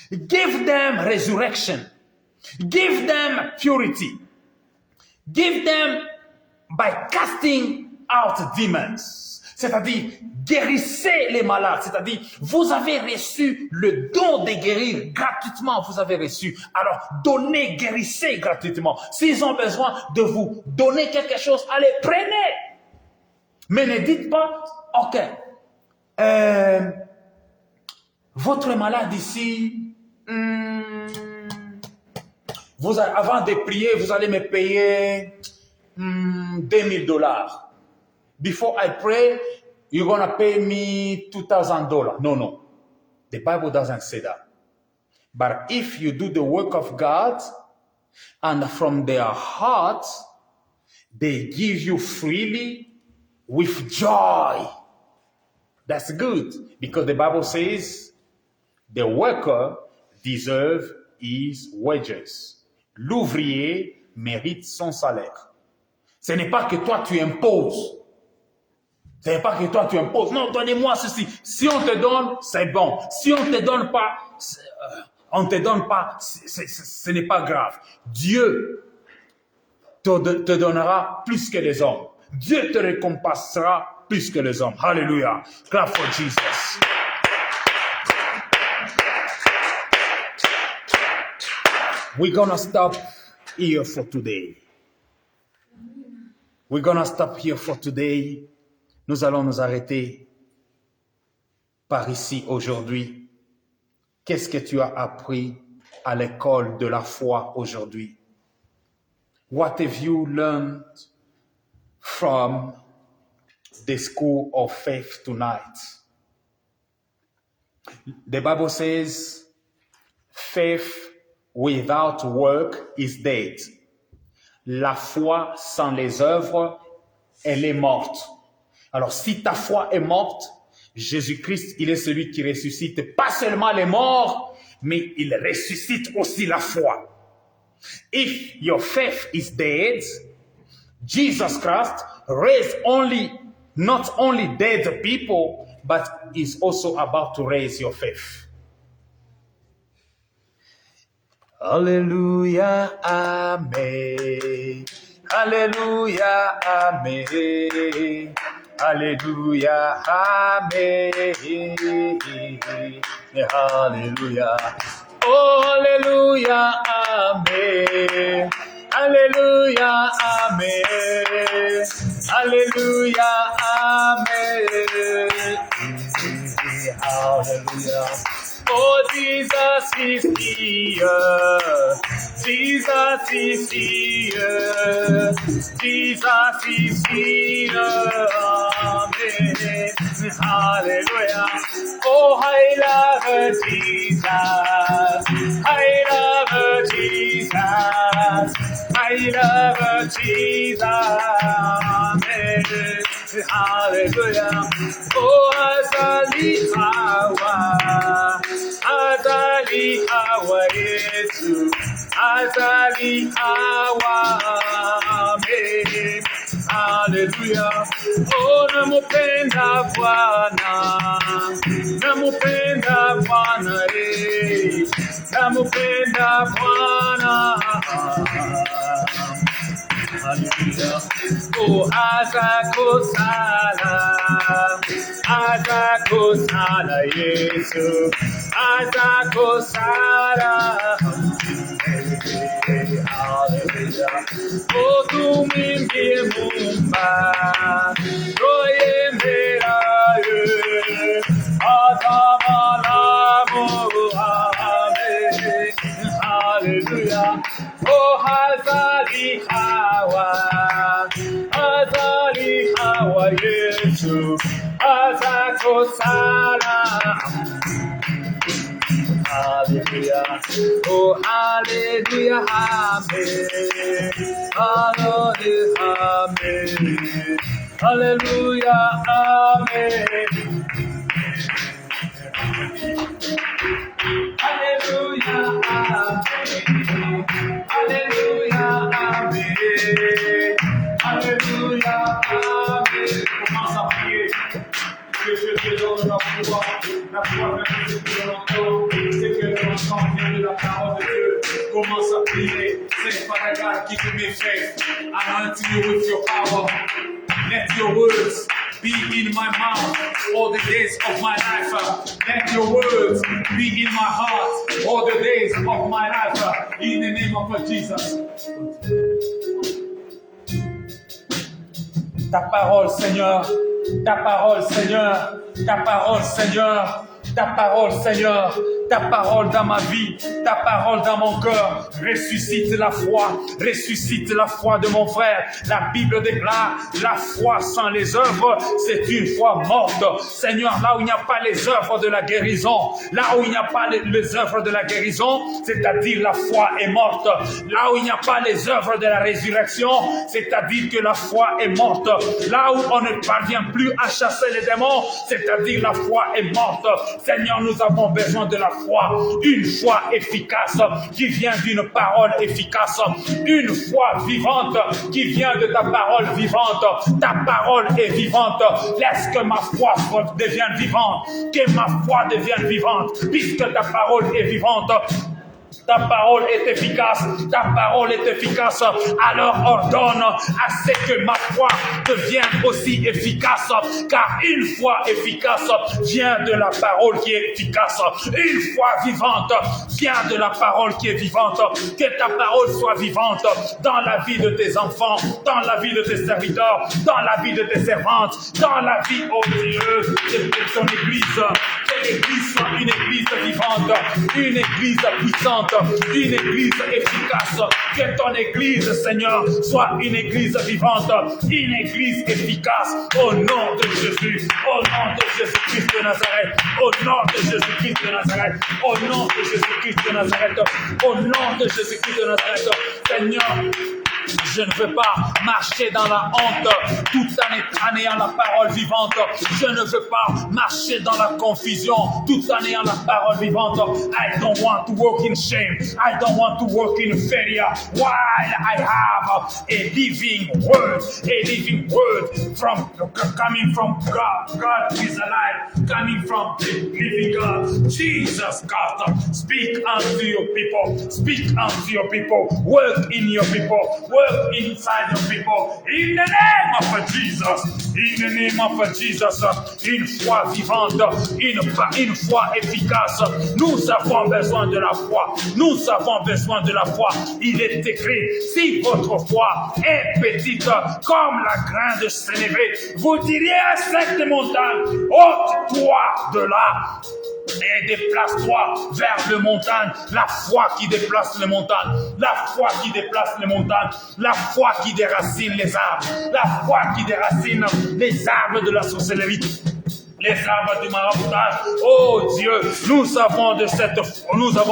Give them resurrection. Give them purity. Give them by casting out demons. C'est-à-dire, guérissez les malades. C'est-à-dire, vous avez reçu le don de guérir gratuitement. Vous avez reçu. Alors, donnez, guérissez gratuitement. S'ils ont besoin de vous donner quelque chose, allez, prenez. Mais ne dites pas, OK, votre malade ici, avant de prier, vous allez me payer $2,000. Before I pray, you're going to pay me $2,000. No. The Bible doesn't say that. But if you do the work of God, and from their heart, they give you freely with joy, that's good. Because the Bible says, the worker deserves his wages. L'ouvrier mérite son salaire. Ce n'est pas que toi tu imposes. Ce n'est pas que toi tu imposes. Non, donnez-moi ceci. Si on te donne, c'est bon. Si on ne te donne pas, ce n'est pas grave. Dieu te donnera plus que les hommes. Dieu te récompensera plus que les hommes. Hallelujah. Clap for Jesus. We're going to stop here for today. We're going to stop here for today. Nous allons nous arrêter par ici aujourd'hui. Qu'est-ce que tu as appris à l'école de la foi aujourd'hui? What have you learned from the school of faith tonight? The Bible says, faith without work is dead. La foi sans les œuvres, elle est morte. Alors, si ta foi est morte, Jésus-Christ, il est celui qui ressuscite pas seulement les morts, mais il ressuscite aussi la foi. If your faith is dead, Jesus Christ raised not only dead people, but is also about to raise your faith. Hallelujah, amen. Hallelujah, amen. Hallelujah, amen. Hallelujah. Oh, hallelujah, amen. Hallelujah, amen. Hallelujah, amen. Hallelujah. Oh, Jesus is here. Jesus is here. Jesus is here. Amen. Hallelujah. Oh, I love Jesus. I love Jesus. I love Jesus. Amen. Hallelujah. Oh, Azali Hawa. Azali Hawa Yesu. Azali Hawa. Amen. Hallelujah. Oh, namupenda Bwana. Namupenda Bwana. Namupenda Bwana. Hallelujah. Oh, Azakosala. Azakosala, Yesu. Azakosala. Hallelujah. Oh, tu mimbie mumba. Roye meraye. Azamalamu. Amen. Hallelujah. Oh, Azali Hawa. Azali Hawa Yesu. Azakosala. Hallelujah. Oh, hallelujah. Amen. Hallelujah. Amen. Hallelujah. Amen. Hallelujah. Amen. Hallelujah. Amen. Hallelujah. Amen. Commence à prier. Que Dieu te donne la foi que tu entends, c'est que l'entend vient de la parole de Dieu. Commence à prier. Say, Father God, give me faith. Anoint me with your power. Let your words be in my mouth all the days of my life. Let your words be in my heart all the days of my life. In the name of Jesus. Ta parole, Seigneur. Ta parole, Seigneur. Ta parole, Seigneur. Ta parole, Seigneur. Ta parole dans ma vie, ta parole dans mon cœur, ressuscite la foi de mon frère. La Bible déclare, la foi sans les œuvres, c'est une foi morte. Seigneur, là où il n'y a pas les œuvres de la guérison, là où il n'y a pas les œuvres de la guérison, c'est-à-dire la foi est morte. Là où il n'y a pas les œuvres de la résurrection, c'est-à-dire que la foi est morte. Là où on ne parvient plus à chasser les démons, c'est-à-dire la foi est morte. Seigneur, nous avons besoin de la foi, une foi efficace qui vient d'une parole efficace, une foi vivante qui vient de ta parole vivante. Ta parole est vivante. Laisse que ma foi devienne vivante, que ma foi devienne vivante, puisque ta parole est vivante. Ta parole est efficace, ta parole est efficace, alors ordonne à ce que ma foi devienne aussi efficace, car une foi efficace vient de la parole qui est efficace, une foi vivante vient de la parole qui est vivante. Que ta parole soit vivante dans la vie de tes enfants, dans la vie de tes serviteurs, dans la vie de tes servantes, dans la vie, oh Dieu, de ton église. Que l'église soit une église vivante, une église puissante, une église efficace. Que ton église, Seigneur, soit une église vivante, une église efficace. Au nom de Jésus, au nom de Jésus-Christ de Nazareth, au nom de Jésus-Christ de Nazareth, au nom de Jésus-Christ de Nazareth, au nom de Jésus-Christ de Nazareth. Seigneur, Je ne veux pas marcher dans la honte tout en ayant la parole vivante. Je ne veux pas marcher dans la confusion tout en ayant la parole vivante. I don't want to walk in shame. I don't want to walk in failure. While I have a living word from coming from God. God is alive, coming from the living God. Jesus God, speak unto your people. Speak unto your people. Work in your people. Work inside your people. In the name of Jesus. In the name of Jesus. Une foi vivante, une foi efficace. Nous avons besoin de la foi. Nous avons besoin de la foi. Il est écrit, si votre foi est petite comme la grain de sénévé, vous diriez à cette montagne, ôte-toi de là et déplace-toi vers les montagnes. La foi qui déplace les montagnes. La foi qui déplace les montagnes. La foi qui déracine les arbres. La foi qui déracine les arbres de la sorcellerie. Les arbres du maraboutage. Oh Dieu, nous avons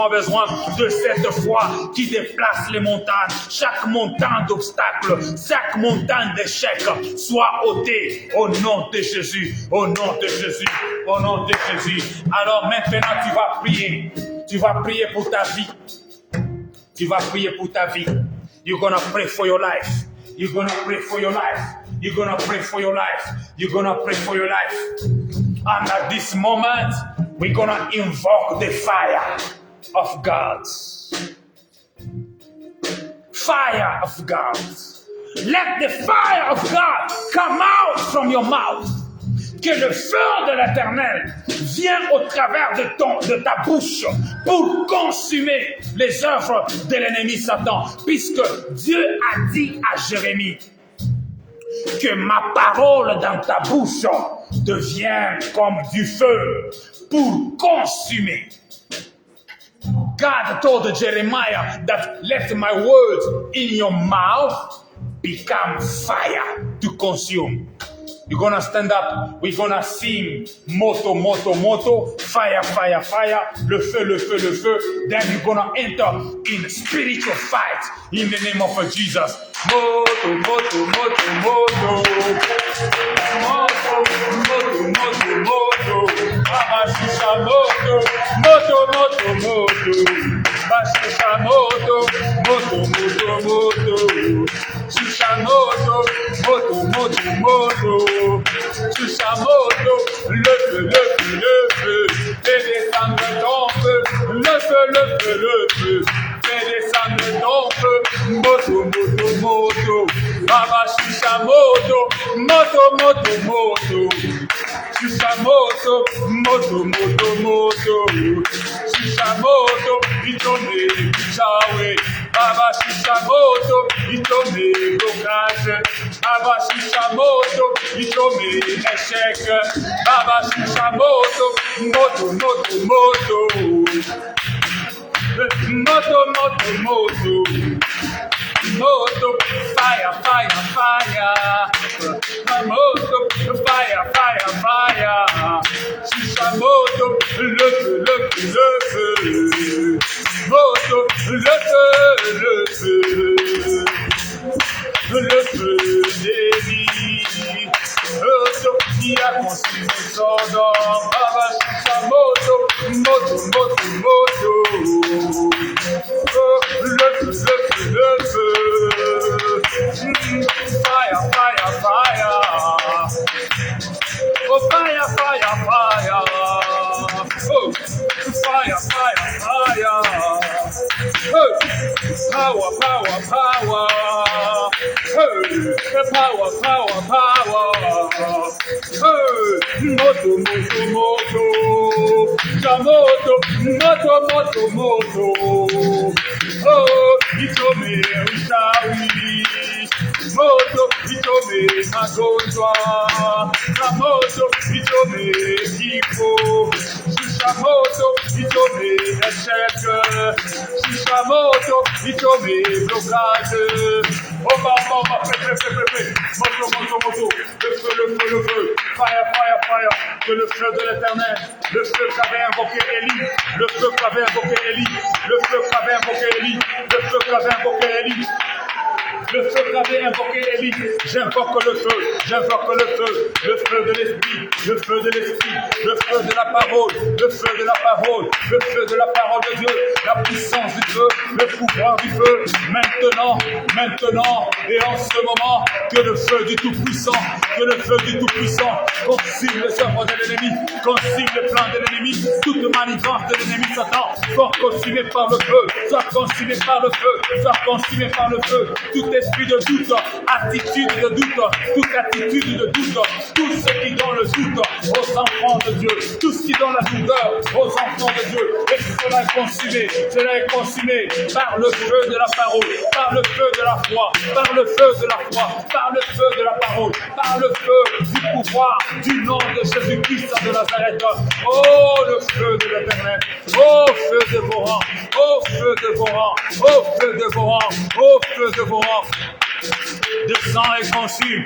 besoin de cette foi qui déplace les montagnes. Chaque montagne d'obstacles, chaque montagne d'échecs soit ôtée au nom de Jésus. Au nom de Jésus. Au nom de Jésus. Alors maintenant, tu vas prier. Tu vas prier pour ta vie. Tu vas prier pour ta vie. You're gonna pray for your life. You're gonna pray for your life. You're gonna pray for your life. You're gonna pray for your life. And at this moment, we're gonna invoke the fire of God. Fire of God. Let the fire of God come out from your mouth. Que le feu de l'Éternel vienne au travers de ta bouche pour consumer les œuvres de l'ennemi Satan. Puisque Dieu a dit à Jérémie que ma parole dans ta bouche devienne comme du feu pour consumer. God told Jeremiah that let my words in your mouth become fire to consume. You're gonna stand up, we're gonna sing moto, moto, moto, fire, fire, fire, le feu, le feu, le feu. Then you're gonna enter in spiritual fight in the name of Jesus. Moto, moto, moto, moto. Moto, moto, moto, moto. Abashisha moto, moto, moto, moto. Bashisha moto, moto, moto, moto. Shisha moto, moto, moto, moto. Shisha moto, le feu, le feu, le feu. Fais descendre ton feu, le feu, le feu, le feu. Fais descendre ton feu, moto, moto, moto. Baba shisha moto, moto, moto, moto. Shisha moto, moto, moto, moto. Shisha moto, itome, bichawe. Baba shisha moto, itome, blocage. Baba shisha moto, itome, échec. Baba shisha moto, moto, moto, moto. Moto, moto, moto. Moto, fire, fire, fire. Moto, fire, fire, fire. Shisha moto, le feu, le feu, le feu. Moto, le feu, le feu. Le feu des vies. Moto, qui a consumé Sodome. Baba shisha moto, moto, moto, moto. Oh, le feu, le feu. Fire, fire, fire. Oh, fire, fire, fire. Oh, fire, fire, fire. Oh, power, power, power. Oh, power, power, power. Oh, moto, moto, moto. Moto, moto, moto, moto. Oh, itome, ushawi. Moto, itome, magonjwa. Moto, itome, kifo. Shishamoto, itome, échec. Shishamoto, itome, blocage. Oh, maman, fais. Moto, moto, moto. Le feu, le feu, le feu. Fire, fire, fire. Que le feu de l'Éternel. Le feu qu'avait invoqué Élie. Le feu qu'avait invoqué Élie. Le feu qu'avait invoqué Élie. Le feu qu'avait invoqué Élie. Le feu qu'avait invoqué Élie. J'invoque le feu de l'esprit, le feu de l'esprit, le feu de la parole, le feu de la parole, le feu de la parole de Dieu, la puissance du feu, le pouvoir du feu, maintenant, et en ce moment, que le feu du Tout-Puissant, consume les œuvres de l'ennemi, consume les plans de l'ennemi, toute manigance de l'ennemi Satan, soit consumé par le feu, tout esprit de doute, attitude de doute, toute attitude de doute, tout ce qui donne le doute aux enfants de Dieu, tout ce qui donne la douleur aux enfants de Dieu, et cela est consumé par le feu de la parole, par le feu de la foi, par le feu de la parole, par le feu du pouvoir du nom de Jésus-Christ de Nazareth. Oh, le feu de l'Éternel, oh, feu dévorant, oh, feu dévorant, oh, feu dévorant, oh, feu dévorant. Descends et consume,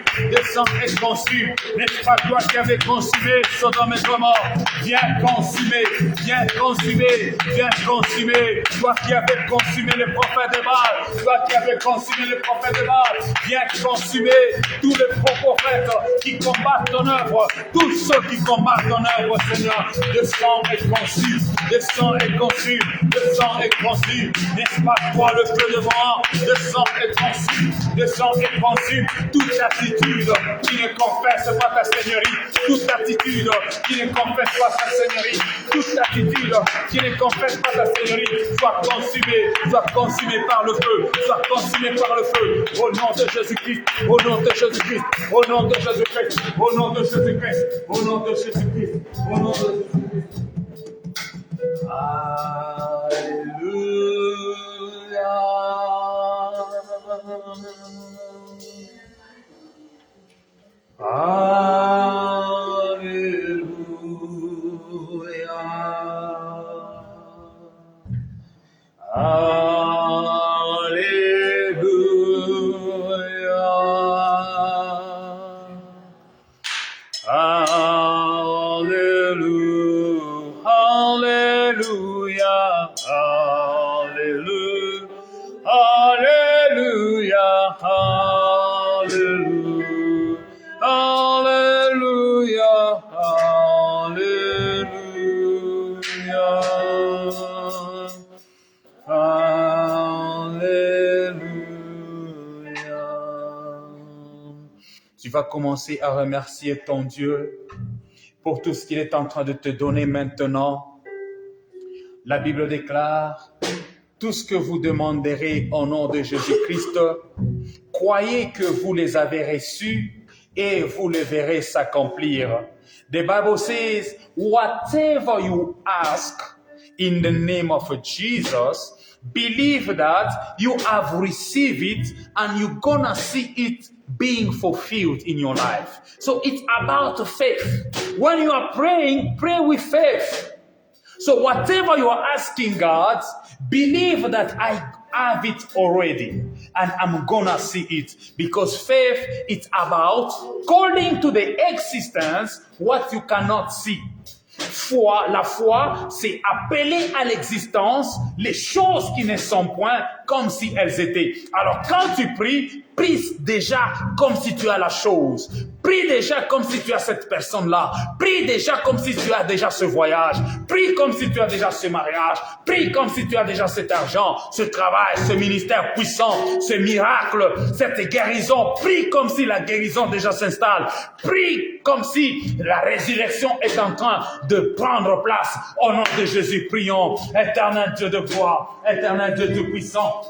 n'est-ce pas toi qui avais consumé Sodome et Gomorrhe? Viens consumer, toi qui avais consumé les prophètes de Baal, viens consumer tous les prophètes qui combattent ton œuvre, tous ceux qui combattent ton œuvre, Seigneur. Descends et consume, n'est-ce pas toi le feu dévorant? Descends et consume toute attitude qui ne confesse pas ta Seigneurie, toute attitude qui ne confesse pas ta Seigneurie, soit consumée par le feu, au nom de Jésus-Christ, Tu vas commencer à remercier ton Dieu pour tout ce qu'il est en train de te donner maintenant. La Bible déclare, tout ce que vous demanderez au nom de Jésus-Christ, croyez que vous les avez reçus et vous les verrez s'accomplir. The Bible says, whatever you ask in the name of Jesus, believe that you have received it and you're gonna see it being fulfilled in your life. So it's about faith. When you are praying, pray with faith. So whatever you are asking God, believe that I have it already and I'm gonna see it. Because faith is about calling to the existence what you cannot see. La foi, c'est appeler à l'existence les choses qui ne sont point comme si elles étaient. Alors quand tu prie déjà comme si tu as la chose. Prie déjà comme si tu as cette personne-là. Prie déjà comme si tu as déjà ce voyage. Prie comme si tu as déjà ce mariage. Prie comme si tu as déjà cet argent, ce travail, ce ministère puissant, ce miracle, cette guérison. Prie comme si la guérison déjà s'installe. Prie comme si la résurrection est en train de prendre place. Au nom de Jésus, prions. Éternel Dieu de gloire, éternel Dieu tout puissant.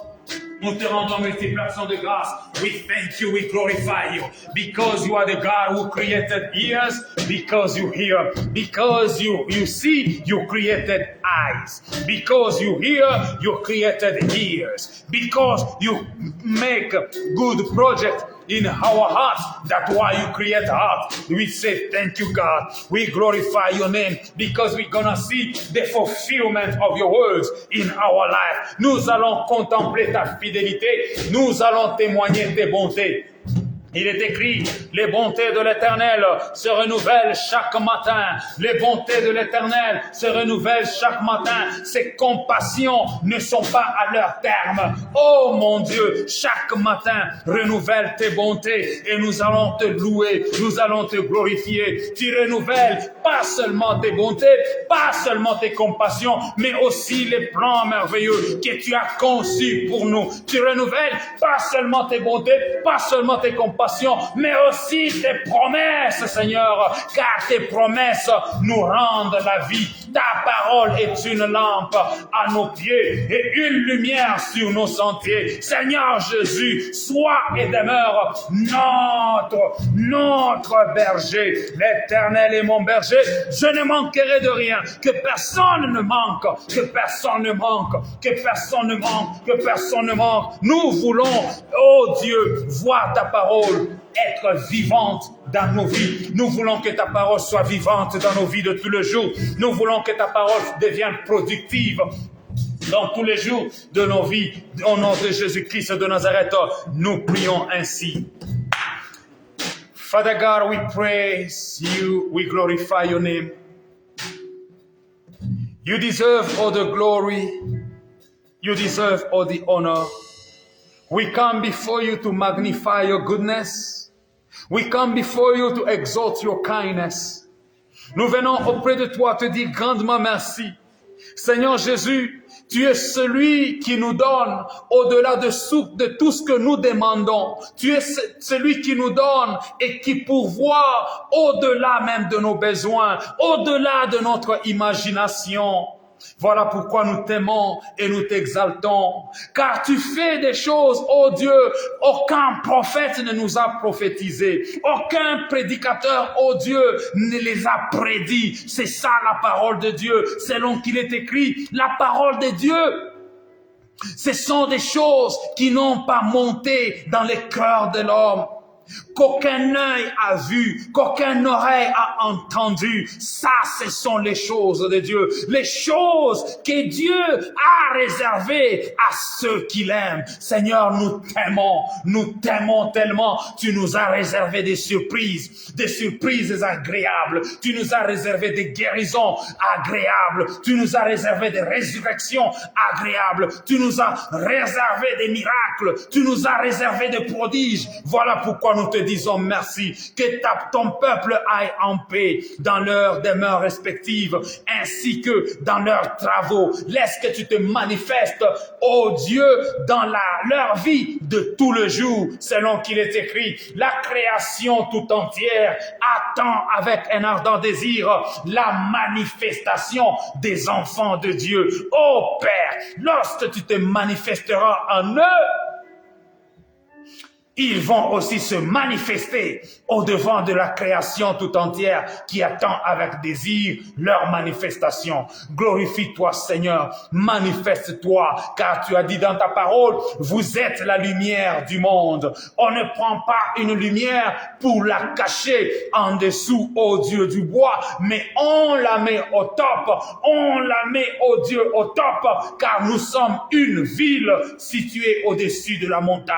Nous te rendons multiplication de grâce. We thank you, we glorify you. Because you are the God who created ears, because you hear, because you see, you created eyes. Because you hear, you created ears. Because you make good project in our hearts. That's why you create hearts. We say thank you, God. We glorify your name because we're gonna see the fulfillment of your words in our life. Nous allons contempler ta fidélité. Nous allons témoigner tes bontés. Il est écrit, les bontés de l'Éternel se renouvellent chaque matin. Les bontés de l'Éternel se renouvellent chaque matin. Ses compassions ne sont pas à leur terme. Oh mon Dieu, chaque matin, renouvelle tes bontés et nous allons te louer, nous allons te glorifier. Tu renouvelles pas seulement tes bontés, pas seulement tes compassions, mais aussi les plans merveilleux que tu as conçus pour nous. Tu renouvelles pas seulement tes bontés, pas seulement tes compassions, mais aussi tes promesses, Seigneur, car tes promesses nous rendent la vie. Ta parole est une lampe à nos pieds et une lumière sur nos sentiers. Seigneur Jésus, sois et demeure notre berger. L'Éternel est mon berger, je ne manquerai de rien. Que personne ne manque, que personne ne manque, que personne ne manque, que personne ne manque. Nous voulons, oh Dieu, voir ta parole être vivante dans nos vies. Nous voulons que ta parole soit vivante dans nos vies de tous les jours. Nous voulons que ta parole devienne productive dans tous les jours de nos vies. Au nom de Jésus-Christ de Nazareth, nous prions ainsi. Father God, we praise you, we glorify your name. You deserve all the glory. You deserve all the honor. We come before you to magnify your goodness. We come before you to exalt your kindness. Nous venons auprès de toi te dire grandement merci. Seigneur Jésus, tu es celui qui nous donne au-delà de tout ce que nous demandons. Tu es celui qui nous donne et qui pourvoit au-delà même de nos besoins, au-delà de notre imagination. Voilà pourquoi nous t'aimons et nous t'exaltons. Car tu fais des choses, ô Dieu, aucun prophète ne nous a prophétisé. Aucun prédicateur, ô Dieu, ne les a prédits. C'est ça la parole de Dieu, selon qu'il est écrit. La parole de Dieu, ce sont des choses qui n'ont pas monté dans les cœurs de l'homme. Qu'aucun œil a vu, qu'aucune oreille a entendu. Ça, ce sont les choses de Dieu. Les choses que Dieu a réservées à ceux qui l'aiment. Seigneur, nous t'aimons tellement. Tu nous as réservé des surprises agréables. Tu nous as réservé des guérisons agréables. Tu nous as réservé des résurrections agréables. Tu nous as réservé des miracles. Tu nous as réservé des prodiges. Voilà pourquoi nous te disons merci. Que ton peuple aille en paix dans leurs demeures respectives ainsi que dans leurs travaux. Laisse que tu te manifestes, ô Dieu, dans leur vie de tout le jour, selon qu'il est écrit. La création tout entière attend avec un ardent désir la manifestation des enfants de Dieu. Ô Père, lorsque tu te manifesteras en eux, ils vont aussi se manifester au-devant de la création tout entière qui attend avec désir leur manifestation. Glorifie-toi, Seigneur, manifeste-toi, car tu as dit dans ta parole, vous êtes la lumière du monde. On ne prend pas une lumière pour la cacher en dessous, ô Dieu, du bois, mais on la met au top, on la met, ô Dieu, au top, car nous sommes une ville située au-dessus de la montagne.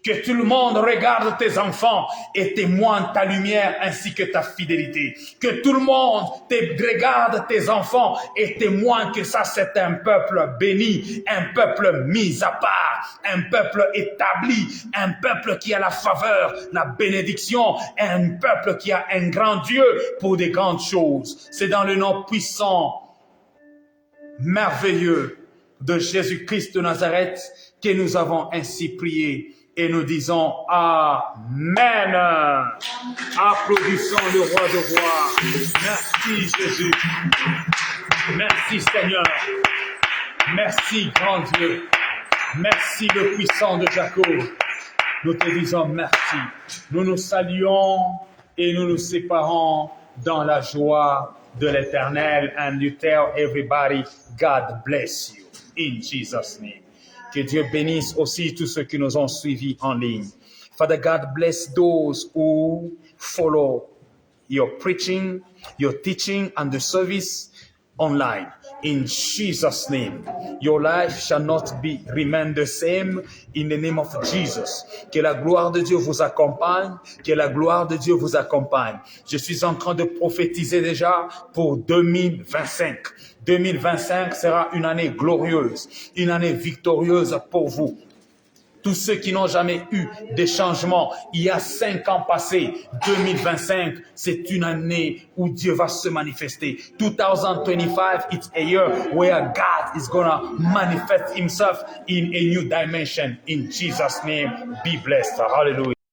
Que tout le monde regarde tes enfants et témoigne ta lumière ainsi que ta fidélité. Que tout le monde regarde tes enfants et témoigne que ça c'est un peuple béni, un peuple mis à part, un peuple établi, un peuple qui a la faveur, la bénédiction, un peuple qui a un grand Dieu pour des grandes choses. C'est dans le nom puissant, merveilleux de Jésus-Christ de Nazareth que nous avons ainsi prié. Et nous disons Amen. Applaudissons le roi de rois. Merci Jésus. Merci Seigneur. Merci grand Dieu. Merci le puissant de Jacob. Nous te disons merci. Nous nous saluons et nous nous séparons dans la joie de l'Éternel. And you tell everybody, God bless you. In Jesus' name. Que Dieu bénisse aussi tous ceux qui nous ont suivis en ligne. Father God, bless those who follow your preaching, your teaching and the service online. In Jesus' name, your life shall not remain the same in the name of Jesus. Que la gloire de Dieu vous accompagne, que la gloire de Dieu vous accompagne. Je suis en train de prophétiser déjà pour 2025. 2025 sera une année glorieuse, une année victorieuse pour vous. Tous ceux qui n'ont jamais eu des changements, il y a 5 ans passés, 2025, c'est une année où Dieu va se manifester. 2025, it's a year where God is going to manifest himself in a new dimension. In Jesus' name, be blessed. Hallelujah.